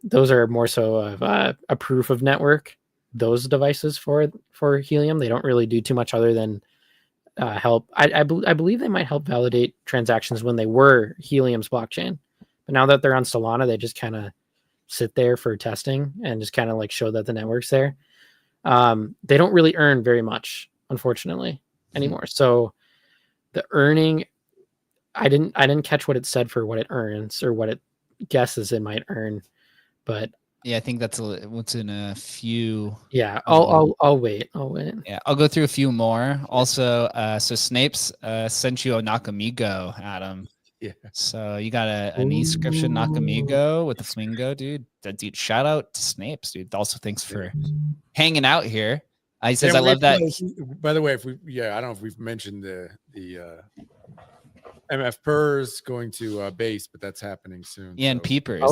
those are more so of a proof of network. Those devices for Helium, they don't really do too much other than help. I believe they might help validate transactions when they were Helium's blockchain, but now that they're on Solana, they just kind of sit there for testing and just kind of like show that the network's there. They don't really earn very much, unfortunately, anymore. So the earning, I didn't catch what it said for what it earns or what it guesses it might earn, but yeah, I think that's what's in a few. Yeah, I'll wait. Yeah, I'll go through a few more. Also, so Snapes sent you a Nakamigo, Adam. Yeah. So you got an e-scription Nakamigo with the Flingo, dude. Dude, shout out to Snapes, dude. Also, thanks for hanging out here. He says, I love that. By the way, I don't know if we've mentioned the MF PERS going to base, but that's happening soon. Yeah, and Peepers.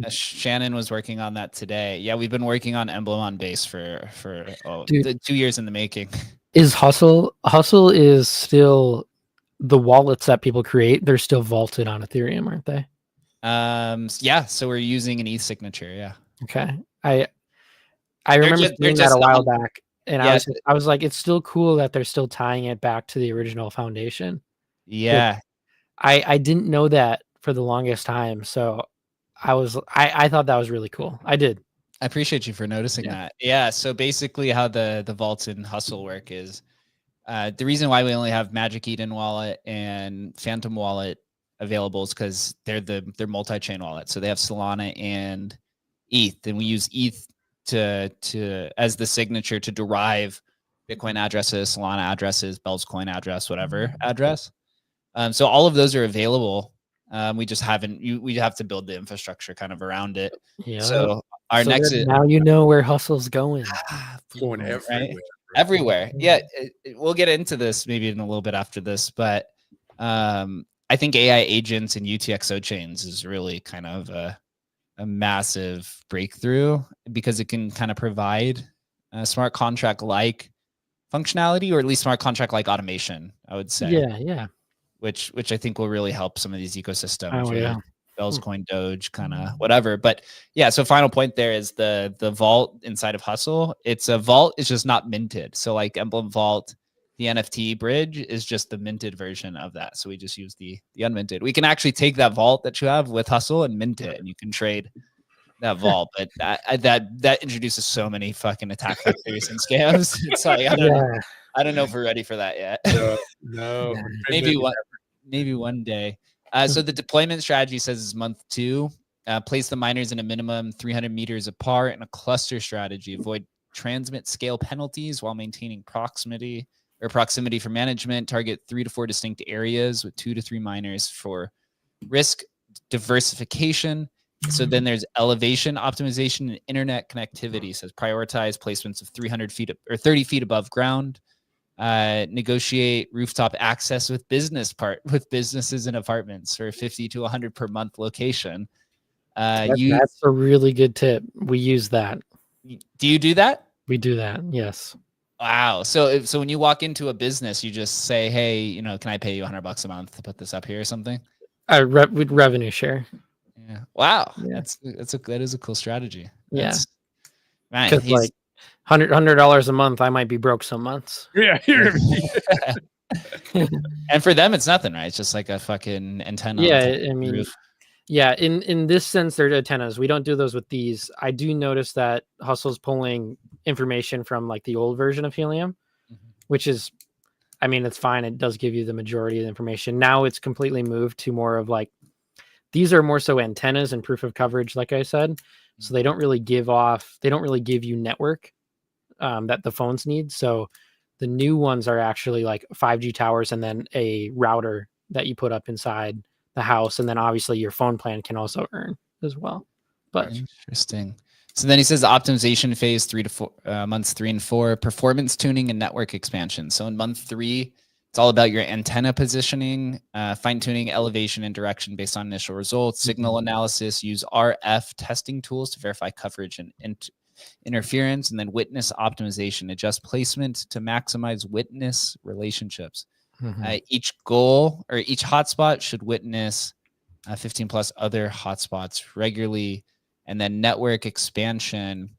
Shannon was working on that today. Yeah, we've been working on Emblem on base for 2 years in the making. Is Hustle is still the wallets that people create? They're still vaulted on Ethereum, aren't they? Yeah. So we're using an ETH signature. Yeah. Okay. I remember doing that a while back, and yeah, I was like, it's still cool that they're still tying it back to the original foundation. Yeah. I didn't know that for the longest time, so I thought that was really cool. I did. I appreciate you for noticing that. Yeah. So basically, how the vaults in Hustle work is, the reason why we only have Magic Eden Wallet and Phantom Wallet available is because they're multi-chain wallets. So they have Solana and ETH, and we use ETH to as the signature to derive Bitcoin addresses, Solana addresses, Bell's Coin address, whatever address. So all of those are available. We just haven't. We have to build the infrastructure kind of around it. Yeah. So our next now you know where Hustle's going. Going everywhere. Right? Everywhere. Yeah, we'll get into this maybe in a little bit after this, but I think AI agents and UTXO chains is really kind of a massive breakthrough because it can kind of provide a smart contract like functionality, or at least smart contract like automation, I would say. Yeah. Which I think will really help some of these ecosystems. Oh, yeah. Bell's Coin, Doge, kind of whatever. But yeah, so final point there is the vault inside of Hustle. It's a vault, it's just not minted. So like Emblem Vault, the NFT bridge is just the minted version of that. So we just use the unminted. We can actually take that vault that you have with Hustle and mint it, and you can trade that vault. But that introduces so many fucking attack vectors and scams. It's like I don't know if we're ready for that yet. No. Maybe one day. So the deployment strategy says is month 2. Place the miners in a minimum 300 meters apart in a cluster strategy. Avoid transmit scale penalties while maintaining proximity for management. Target 3 to 4 distinct areas with 2 to 3 miners for risk diversification. So then there's elevation optimization and internet connectivity. Says prioritize placements of 300 feet or 30 feet above ground. Negotiate rooftop access with businesses and apartments for 50 to 100 per month location. That's a really good tip. We use that. Do you do that? We do that. Yes. Wow. So when you walk into a business, you just say, hey, can I pay you $100 a month to put this up here or something? With revenue share. Yeah. Wow. Yeah. That is a cool strategy. Yeah. Man, like $100 a month, I might be broke some months. Yeah. And for them, it's nothing, right? It's just like a fucking antenna. Yeah. I mean, roof. Yeah. In this sense, they're antennas. We don't do those with these. I do notice that Hustle's pulling information from like the old version of Helium, which is, I mean, it's fine. It does give you the majority of the information. Now it's completely moved to more of like, these are more so antennas and proof of coverage, like I said. So they don't really give you network that the phones need. So the new ones are actually like 5G towers and then a router that you put up inside the house. And then obviously your phone plan can also earn as well. But interesting. So then he says the optimization phase 3 to 4 months 3 and 4, performance tuning and network expansion. So in month 3, it's all about your antenna positioning, fine-tuning elevation and direction based on initial results, signal analysis, use RF testing tools to verify coverage and interference, and then witness optimization, adjust placement to maximize witness relationships. Each goal or each hotspot should witness 15 plus other hotspots regularly, and then network expansion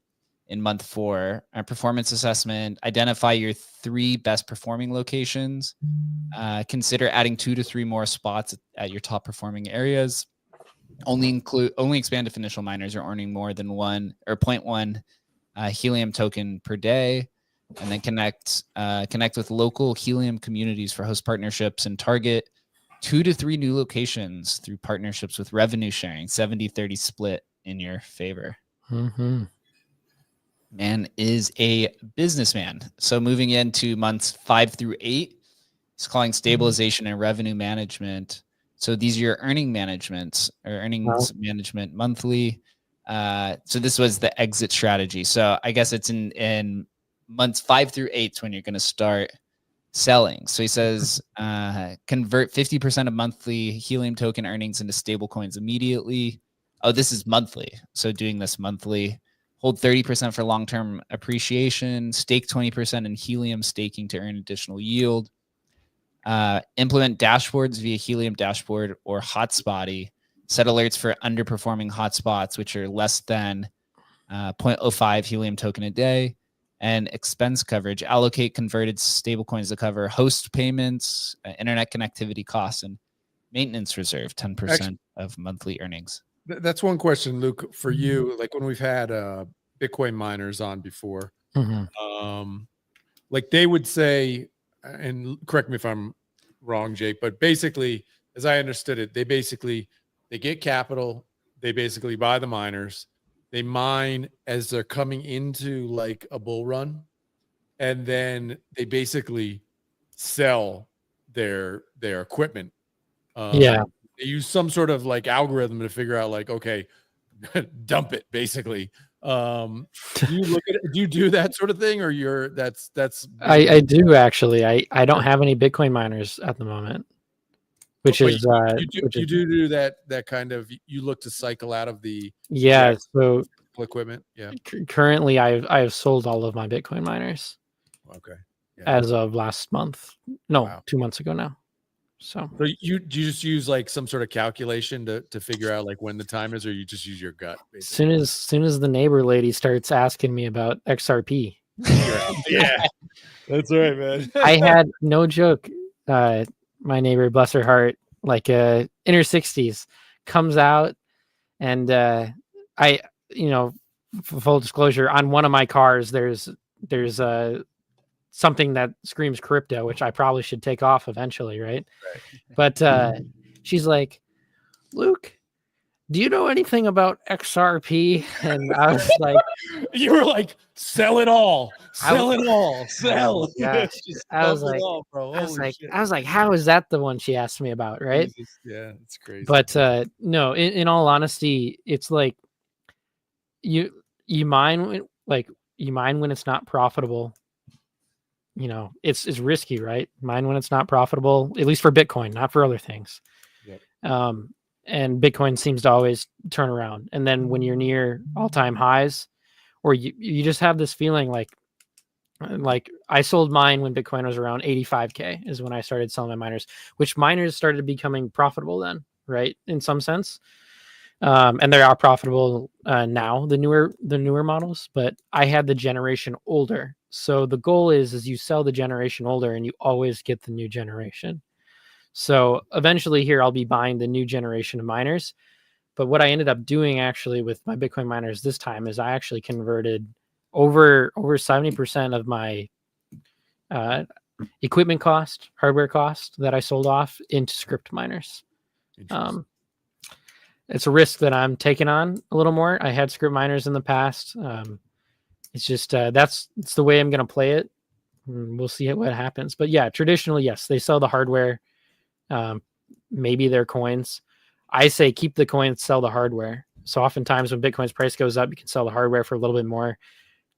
in month 4. Performance assessment, identify your 3 best performing locations. Consider adding 2 to 3 more spots at your top performing areas. Only expand if initial miners are earning more than 0.1 helium token per day. And then connect with local helium communities for host partnerships, and target 2 to 3 new locations through partnerships with revenue sharing, 70-30 split in your favor. Man is a businessman. So moving into months 5 through 8, he's calling stabilization and revenue management. So these are your earnings management monthly. So this was the exit strategy. So I guess it's in months 5 through 8 when you're going to start selling. So he says, convert 50% of monthly helium token earnings into stable coins immediately. Oh, this is monthly. So doing this monthly. Hold 30% for long-term appreciation. Stake 20% in helium staking to earn additional yield. Implement dashboards via Helium dashboard or Hotspotty. Set alerts for underperforming hotspots, which are less than 0.05 helium token a day. And expense coverage. Allocate converted stablecoins to cover host payments, internet connectivity costs, and maintenance reserve, 10% of monthly earnings. That's one question, Luke, for you. Like when we've had Bitcoin miners on before, like they would say, and correct me if I'm wrong, Jake, but basically, as I understood it, they get capital, they basically buy the miners, they mine as they're coming into like a bull run, and then they basically sell their equipment. They use some sort of like algorithm to figure out like, okay, dump it basically. Do you do that sort of thing, or that's I do actually. I don't have any Bitcoin miners at the moment, which you do that kind of, you look to cycle out of the so equipment. Currently I have sold all of my Bitcoin miners. Okay. As of last month. No, 2 months ago now. So you just use like some sort of calculation to figure out like when the time is, or you just use your gut? Basically? Soon as the neighbor lady starts asking me about XRP. Yeah, that's right, man. I had no joke. My neighbor, bless her heart, like in her 60s, comes out, and full disclosure, on one of my cars, there's something that screams crypto, which I probably should take off eventually, right? But she's like, Luke, do you know anything about XRP? And I was like, you were like, sell it all. Sell. Yeah. I was like, how is that the one she asked me about, right? Jesus. Yeah, it's crazy. But no, in all honesty, it's like you mine when it's not profitable. You know, it's risky, right? Mine when it's not profitable, at least for Bitcoin, not for other things. Yep. And Bitcoin seems to always turn around. And then when you're near all-time highs, or you just have this feeling like I sold mine when Bitcoin was around 85K is when I started selling my miners, which miners started becoming profitable then, right? In some sense. And they are profitable now, the newer models, but I had the generation older. So the goal is you sell the generation older and you always get the new generation. So eventually here I'll be buying the new generation of miners. But what I ended up doing actually with my Bitcoin miners this time is I actually converted over 70% of my equipment cost, hardware cost that I sold off into script miners. It's a risk that I'm taking on a little more. I had script miners in the past. It's just it's the way I'm going to play it. We'll see what happens. But yeah, traditionally, yes, they sell the hardware, maybe their coins. I say keep the coins, sell the hardware. So oftentimes when Bitcoin's price goes up, you can sell the hardware for a little bit more.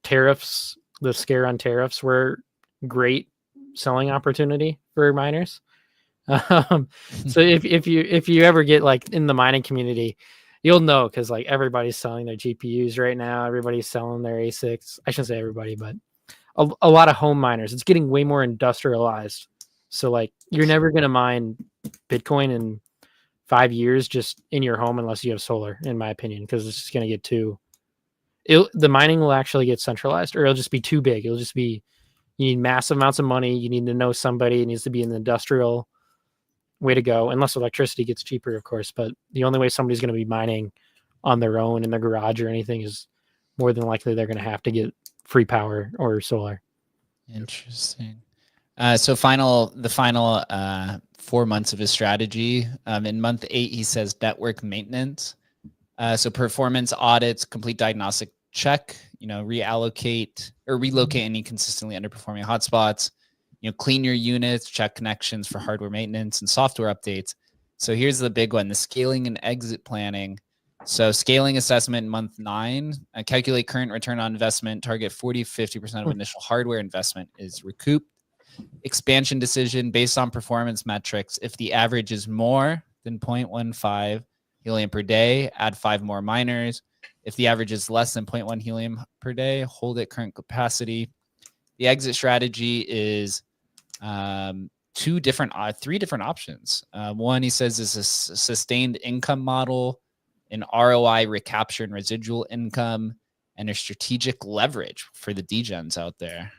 Tariffs, the scare on tariffs were great selling opportunity for miners. So if you ever get like in the mining community, you'll know, because like everybody's selling their GPUs right now, everybody's selling their ASICs. I shouldn't say everybody, but a lot of home miners. It's getting way more industrialized. So like you're never going to mine Bitcoin in 5 years just in your home unless you have solar, in my opinion, because it's just going to get the mining will actually get centralized, or it'll just be too big. It'll just be, you need massive amounts of money. You need to know somebody. It needs to be an industrial way to go, unless electricity gets cheaper, of course. But the only way somebody's going to be mining on their own in their garage or anything is more than likely they're going to have to get free power or solar. Interesting. So the final 4 months of his strategy. In month 8, he says network maintenance. So performance audits, complete diagnostic check, reallocate or relocate any consistently underperforming hotspots, clean your units, check connections for hardware maintenance and software updates. So here's the big one, the scaling and exit planning. So scaling assessment in month 9, calculate current return on investment, target 40-50% of initial hardware investment is recouped. Expansion decision based on performance metrics. If the average is more than 0.15 helium per day, add 5 more miners. If the average is less than 0.1 helium per day, hold at current capacity. The exit strategy is 3 different options. One, he says, is a sustained income model, an ROI recapture and residual income, and a strategic leverage for the degens out there.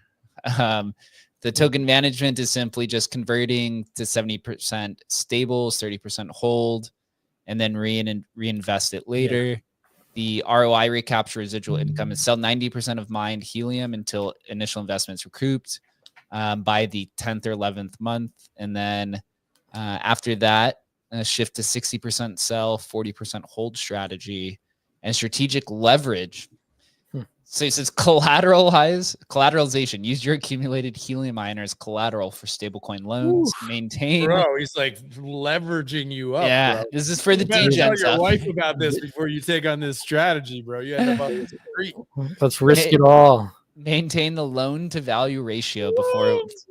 The token management is simply just converting to 70% stables, 30% hold, and then reinvest it later. Yeah. The ROI recapture residual income is sell 90% of mined helium until initial investments recouped by the 10th or 11th month. And then after that, shift to 60% sell, 40% hold strategy, and strategic leverage. So he says collateralization. Use your accumulated helium miner as collateral for stablecoin loans. Oof, maintain. Bro, he's like leveraging you up. Yeah, bro. This is for the degens. Tell your up. wife about this before you take on this strategy, bro. You end up on the street. Let's risk it all. Maintain the loan to value ratio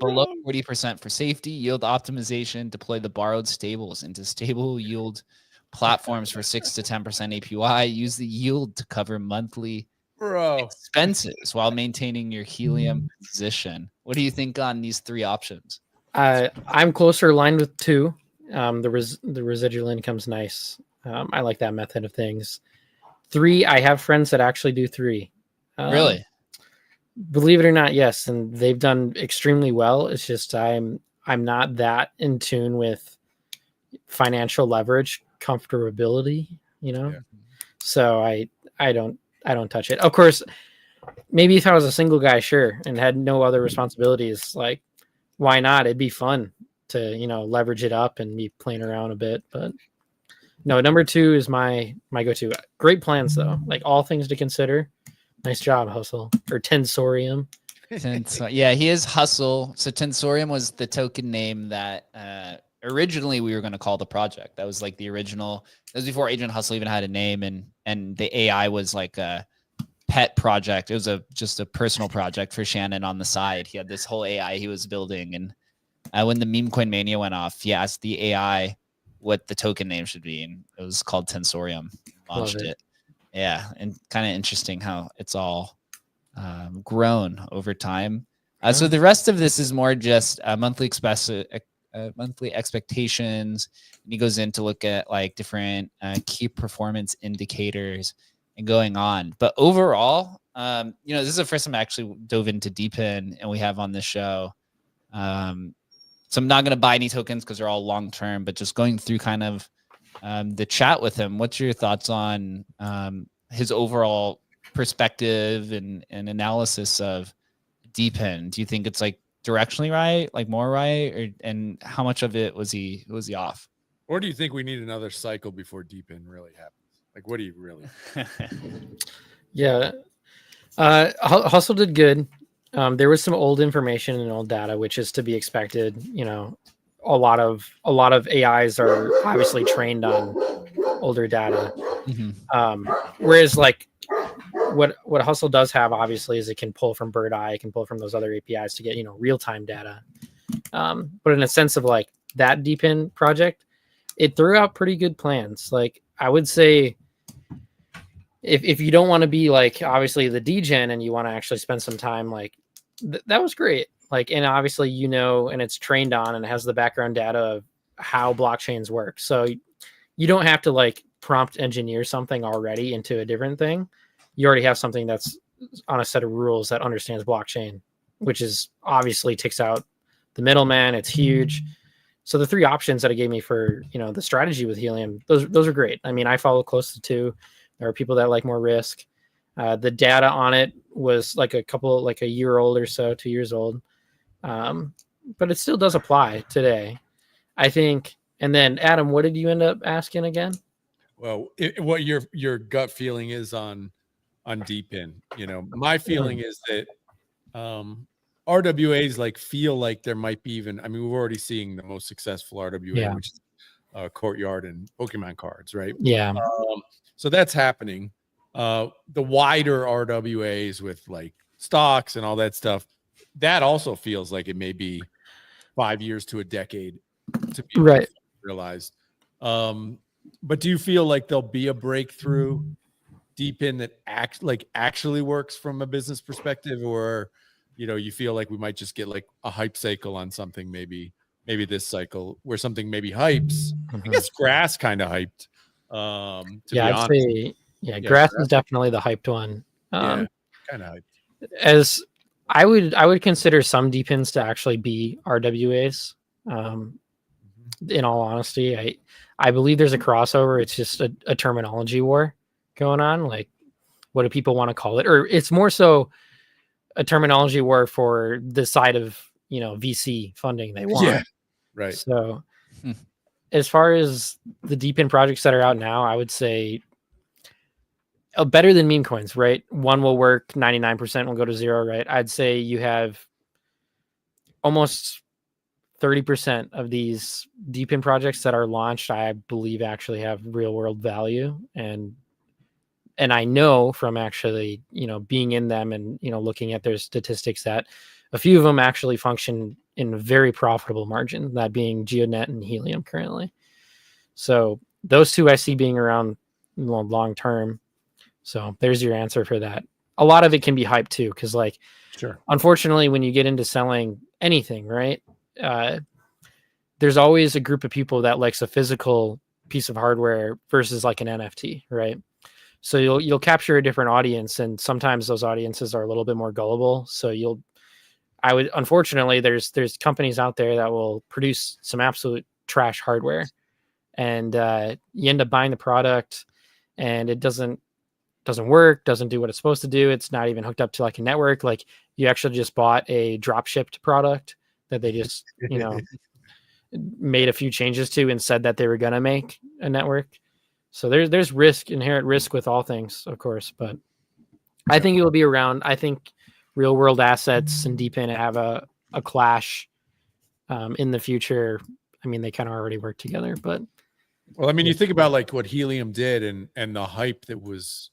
below 40% for safety. Yield optimization. Deploy the borrowed stables into stable yield platforms for 6 to 10% APY. Use the yield to cover monthly expenses while maintaining your helium position. What do you think on these 3 options? I'm closer aligned with 2. The residual income's nice. I like that method of things. 3, I have friends that actually do 3. Really? Believe it or not, yes, and they've done extremely well. It's just I'm not that in tune with financial leverage, comfortability, Yeah. So I don't touch it. Of course, maybe if I was a single guy, sure, and had no other responsibilities, like why not? It'd be fun to, leverage it up and be playing around a bit. But no, number 2 is my go-to. Great plans though, like all things to consider. Nice job, Hustle, or Tensorium. Yeah, he is Hustle. So Tensorium was the token name that originally we were going to call the project. That was like the original. That was before Agent Hustle even had a name, and the AI was like a pet project. It was just a personal project for Shannon on the side. He had this whole AI he was building, and when the meme coin mania went off, he asked the AI what the token name should be, and it was called Tensorium. Launched it. Yeah, and kind of interesting how it's all grown over time. So the rest of this is more just monthly expectations. And he goes in to look at like different key performance indicators and going on. But overall, this is the first time I actually dove into DeepIn, and we have on this show. So I'm not going to buy any tokens because they're all long term, but just going through kind of the chat with him. What's your thoughts on his overall perspective and analysis of DeepIn? Do you think it's like directionally right, like more right, and how much of it was he off? Or do you think we need another cycle before DeepIn really happens? Like, what do you really? Yeah, Hustle did good. There was some old information and old data, which is to be expected. A lot of AIs are obviously trained on older data. Mm-hmm. Whereas like what Hustle does have obviously is it can pull from Bird Eye, it can pull from those other APIs to get real-time data. But in a sense of like that DeepIn project, it threw out pretty good plans. Like I would say, if you don't want to be like obviously the degen and you want to actually spend some time, like that was great. Like, and obviously, you know, and it's trained on and has the background data of how blockchains work. So you don't have to like prompt engineer something already into a different thing. You already have something that's on a set of rules that understands blockchain, which is obviously takes out the middleman. It's huge. So the 3 options that it gave me for, you know, the strategy with Helium, those are great. I mean, I follow close to 2. There are people that like more risk. The data on it was like a year old or so, 2 years old. But it still does apply today, I think. And then Adam, what did you end up asking again? Well, what your gut feeling is on DeepIn. You know, my feeling is that RWAs like feel like there might be even. I mean, we're already seeing the most successful RWA, which is Courtyard and Pokemon cards, right? Yeah. So that's happening. The wider RWAs with like stocks and all that stuff, that also feels like it may be 5 years to a decade to be realized. But do you feel like there'll be a breakthrough DeepIn that actually works from a business perspective, or you know, you feel like we might just get like a hype cycle on something, maybe this cycle where something maybe hypes? I guess grass kind of hyped. I'd say grass is definitely the hyped one. Kind of hyped. As I would consider some DeepIns to actually be RWAs. In all honesty, I believe there's a crossover. It's just a terminology war going on. Like, what do people want to call it? Or it's more so a terminology war for the side of, you know, VC funding they want. Yeah, right. So as far as the DeepIn projects that are out now, I would say better than meme coins, right? One will work, 99% will go to 0, right? I'd say you have almost 30% of these DeepIn projects that are launched, I believe, actually have real world value. And I know from actually, you know, being in them and, you know, looking at their statistics that a few of them actually function in a very profitable margin, that being GeoNet and Helium currently. So those 2 I see being around long term. So there's your answer for that. A lot of it can be hyped too, because like, unfortunately, when you get into selling anything, right, there's always a group of people that likes a physical piece of hardware versus like an NFT, right? So you'll capture a different audience, and sometimes those audiences are a little bit more gullible. So unfortunately, there's companies out there that will produce some absolute trash hardware, and you end up buying the product, and it doesn't work, doesn't do what it's supposed to do. It's not even hooked up to like a network. Like, you actually just bought a drop shipped product that they just, you know, made a few changes to and said that they were going to make a network. So there's inherent risk with all things, of course, but I think it will be around. I think real world assets and DeepIn have a clash in the future. I mean, they kind of already work together, but. Well, I mean, you think about like what Helium did and the hype that was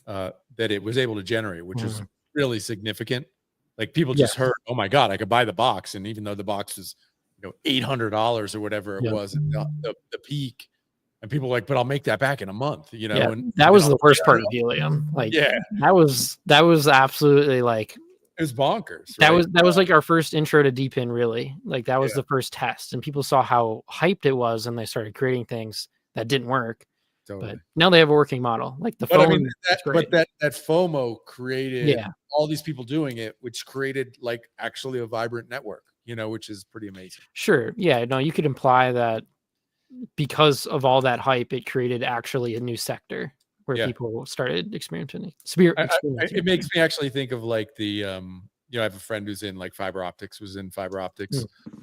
that it was able to generate, which is really significant. Like, people just heard, oh my God, I could buy the box. And even though the box is, you know, $800 or whatever it was at the peak, and people were like, but I'll make that back in a month, you know. And that was the worst part of Helium. Like, that was absolutely like, it was bonkers. Right? That was like our first intro to DeepIn, really. Like, that was the first test, and people saw how hyped it was, and they started creating things that didn't work. Totally. But now they have a working model. Like the phone. I mean, that FOMO created all these people doing it, which created like actually a vibrant network, you know, which is pretty amazing. Sure. Yeah. No, you could imply that because of all that hype, it created actually a new sector where people started experimenting. It makes me actually think of like the, you know, I have a friend who's in like fiber optics,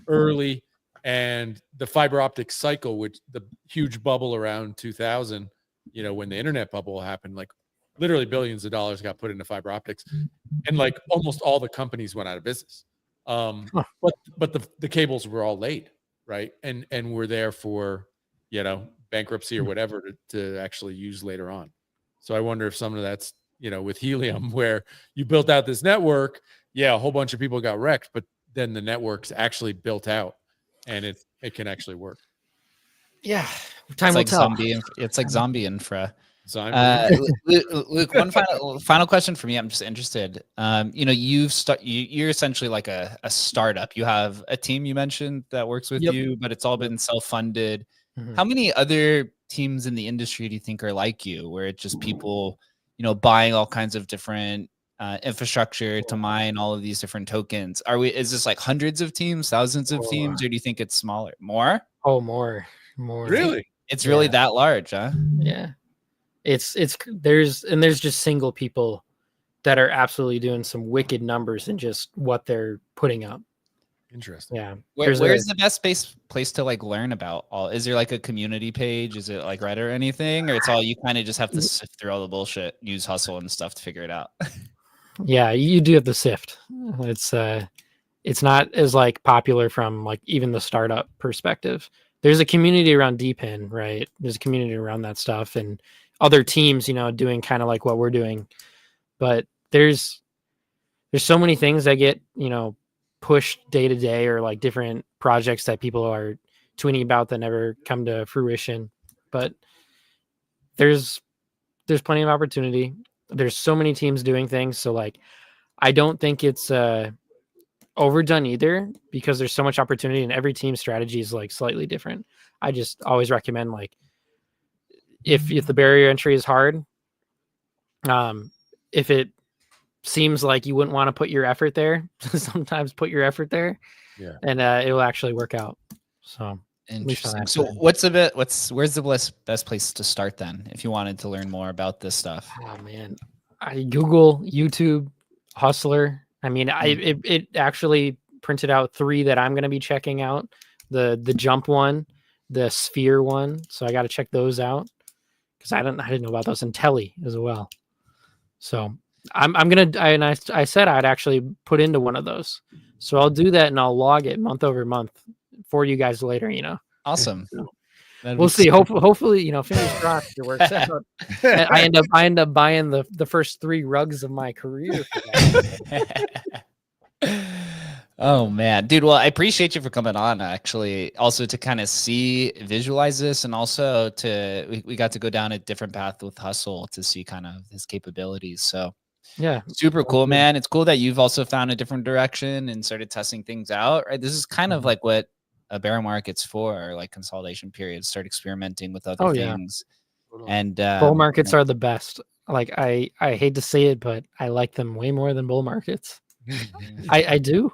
early. And the fiber optic cycle, which the huge bubble around 2000, you know, when the internet bubble happened, like literally billions of dollars got put into fiber optics, and like almost all the companies went out of business. But the cables were all laid, right? And were there for, you know, bankruptcy or whatever to actually use later on. So I wonder if some of that's, you know, with Helium, where you built out this network, a whole bunch of people got wrecked, but then the network's actually built out. And it can actually work. Yeah, time will tell. It's like zombie infra. So Luke, one final question for me. I'm just interested. You're essentially like a startup. You have a team you mentioned that works with you, but it's all been self-funded. How many other teams in the industry do you think are like you, where it's just people, buying all kinds of different infrastructure to mine all of these different tokens? Is this like hundreds of teams, thousands of teams, or do you think it's smaller? More? Oh, more. Really? It's really that large, huh? Yeah. There's just single people that are absolutely doing some wicked numbers in just what they're putting up. Interesting. Yeah. Where's the best place to like learn about all? Is there like a community page? Is it like Reddit or anything? Or it's all you kind of just have to sift through all the bullshit, use hustle and stuff to figure it out? Yeah, you do have to sift. It's not as like popular from like even the startup perspective. There's a community around DPIN, right? There's a community around that stuff and other teams, doing kind of like what we're doing. But there's so many things that get, pushed day to day, or like different projects that people are tweeting about that never come to fruition. But there's plenty of opportunity. There's so many teams doing things. So like, I don't think it's overdone either, because there's so much opportunity and every team strategy is like slightly different. I just always recommend, like, if the barrier entry is hard, if it seems like you wouldn't want to put your effort there, sometimes put your effort there, and it will actually work out. So interesting. So where's the best place to start then, if you wanted to learn more about this stuff? Oh man, I Google, YouTube, Hustler. I mean, it actually printed out 3 that I'm going to be checking out: the jump one, the sphere one. So I got to check those out, because I didn't know about those, and Telly as well. So I'm gonna, I said I'd actually put into one of those, so I'll do that and I'll log it month over month for you guys later. Awesome. So we'll see. Hopefully, fingers crossed it works out. I end up buying the first 3 rugs of my career. Oh man, dude. Well, I appreciate you for coming on, actually. Also to kind of visualize this, and also we got to go down a different path with Hustle to see kind of his capabilities. So yeah, super cool, man. It's cool that you've also found a different direction and started testing things out, right? This is kind of like what a bear market's for, like consolidation periods. Start experimenting with other things. And bull markets are the best. Like, I hate to say it, but I like them way more than bull markets. I do.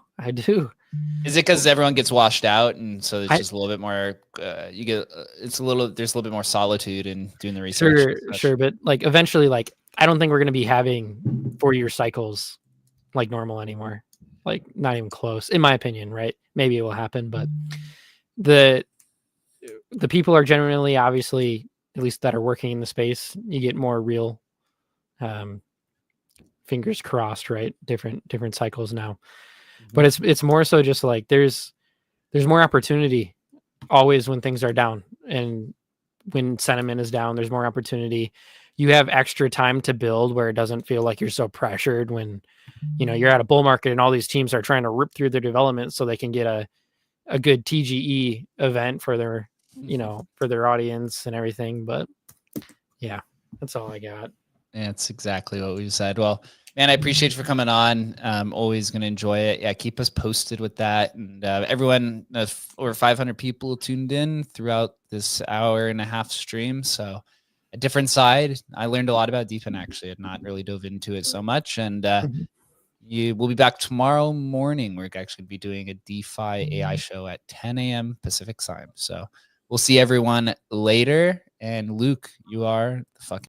Is it because everyone gets washed out, and so it's just a little bit more? There's a little bit more solitude in doing the research. Sure, but like eventually, like, I don't think we're going to be having 4-year cycles like normal anymore. Like, not even close, in my opinion. Right? Maybe it will happen, but the people are generally, obviously, at least that are working in the space, you get more real. Fingers crossed, right? Different cycles now, but it's more so just like there's more opportunity always when things are down, and when sentiment is down, there's more opportunity. You have extra time to build, where it doesn't feel like you're so pressured when you're at a bull market and all these teams are trying to rip through their development so they can get a good TGE event for their for their audience and everything. But yeah, that's all I got. Yeah, it's exactly what we said. Well, man, I appreciate you for coming on. Always going to enjoy it. Yeah, keep us posted with that. And everyone, over 500 people tuned in throughout this 1.5-hour stream. So a different side. I learned a lot about DeFi, actually. I had not really dove into it so much. And we'll be back tomorrow morning. We're actually be doing a DeFi AI show at 10 a.m. Pacific time. So we'll see everyone later. And Luke, you are the fucking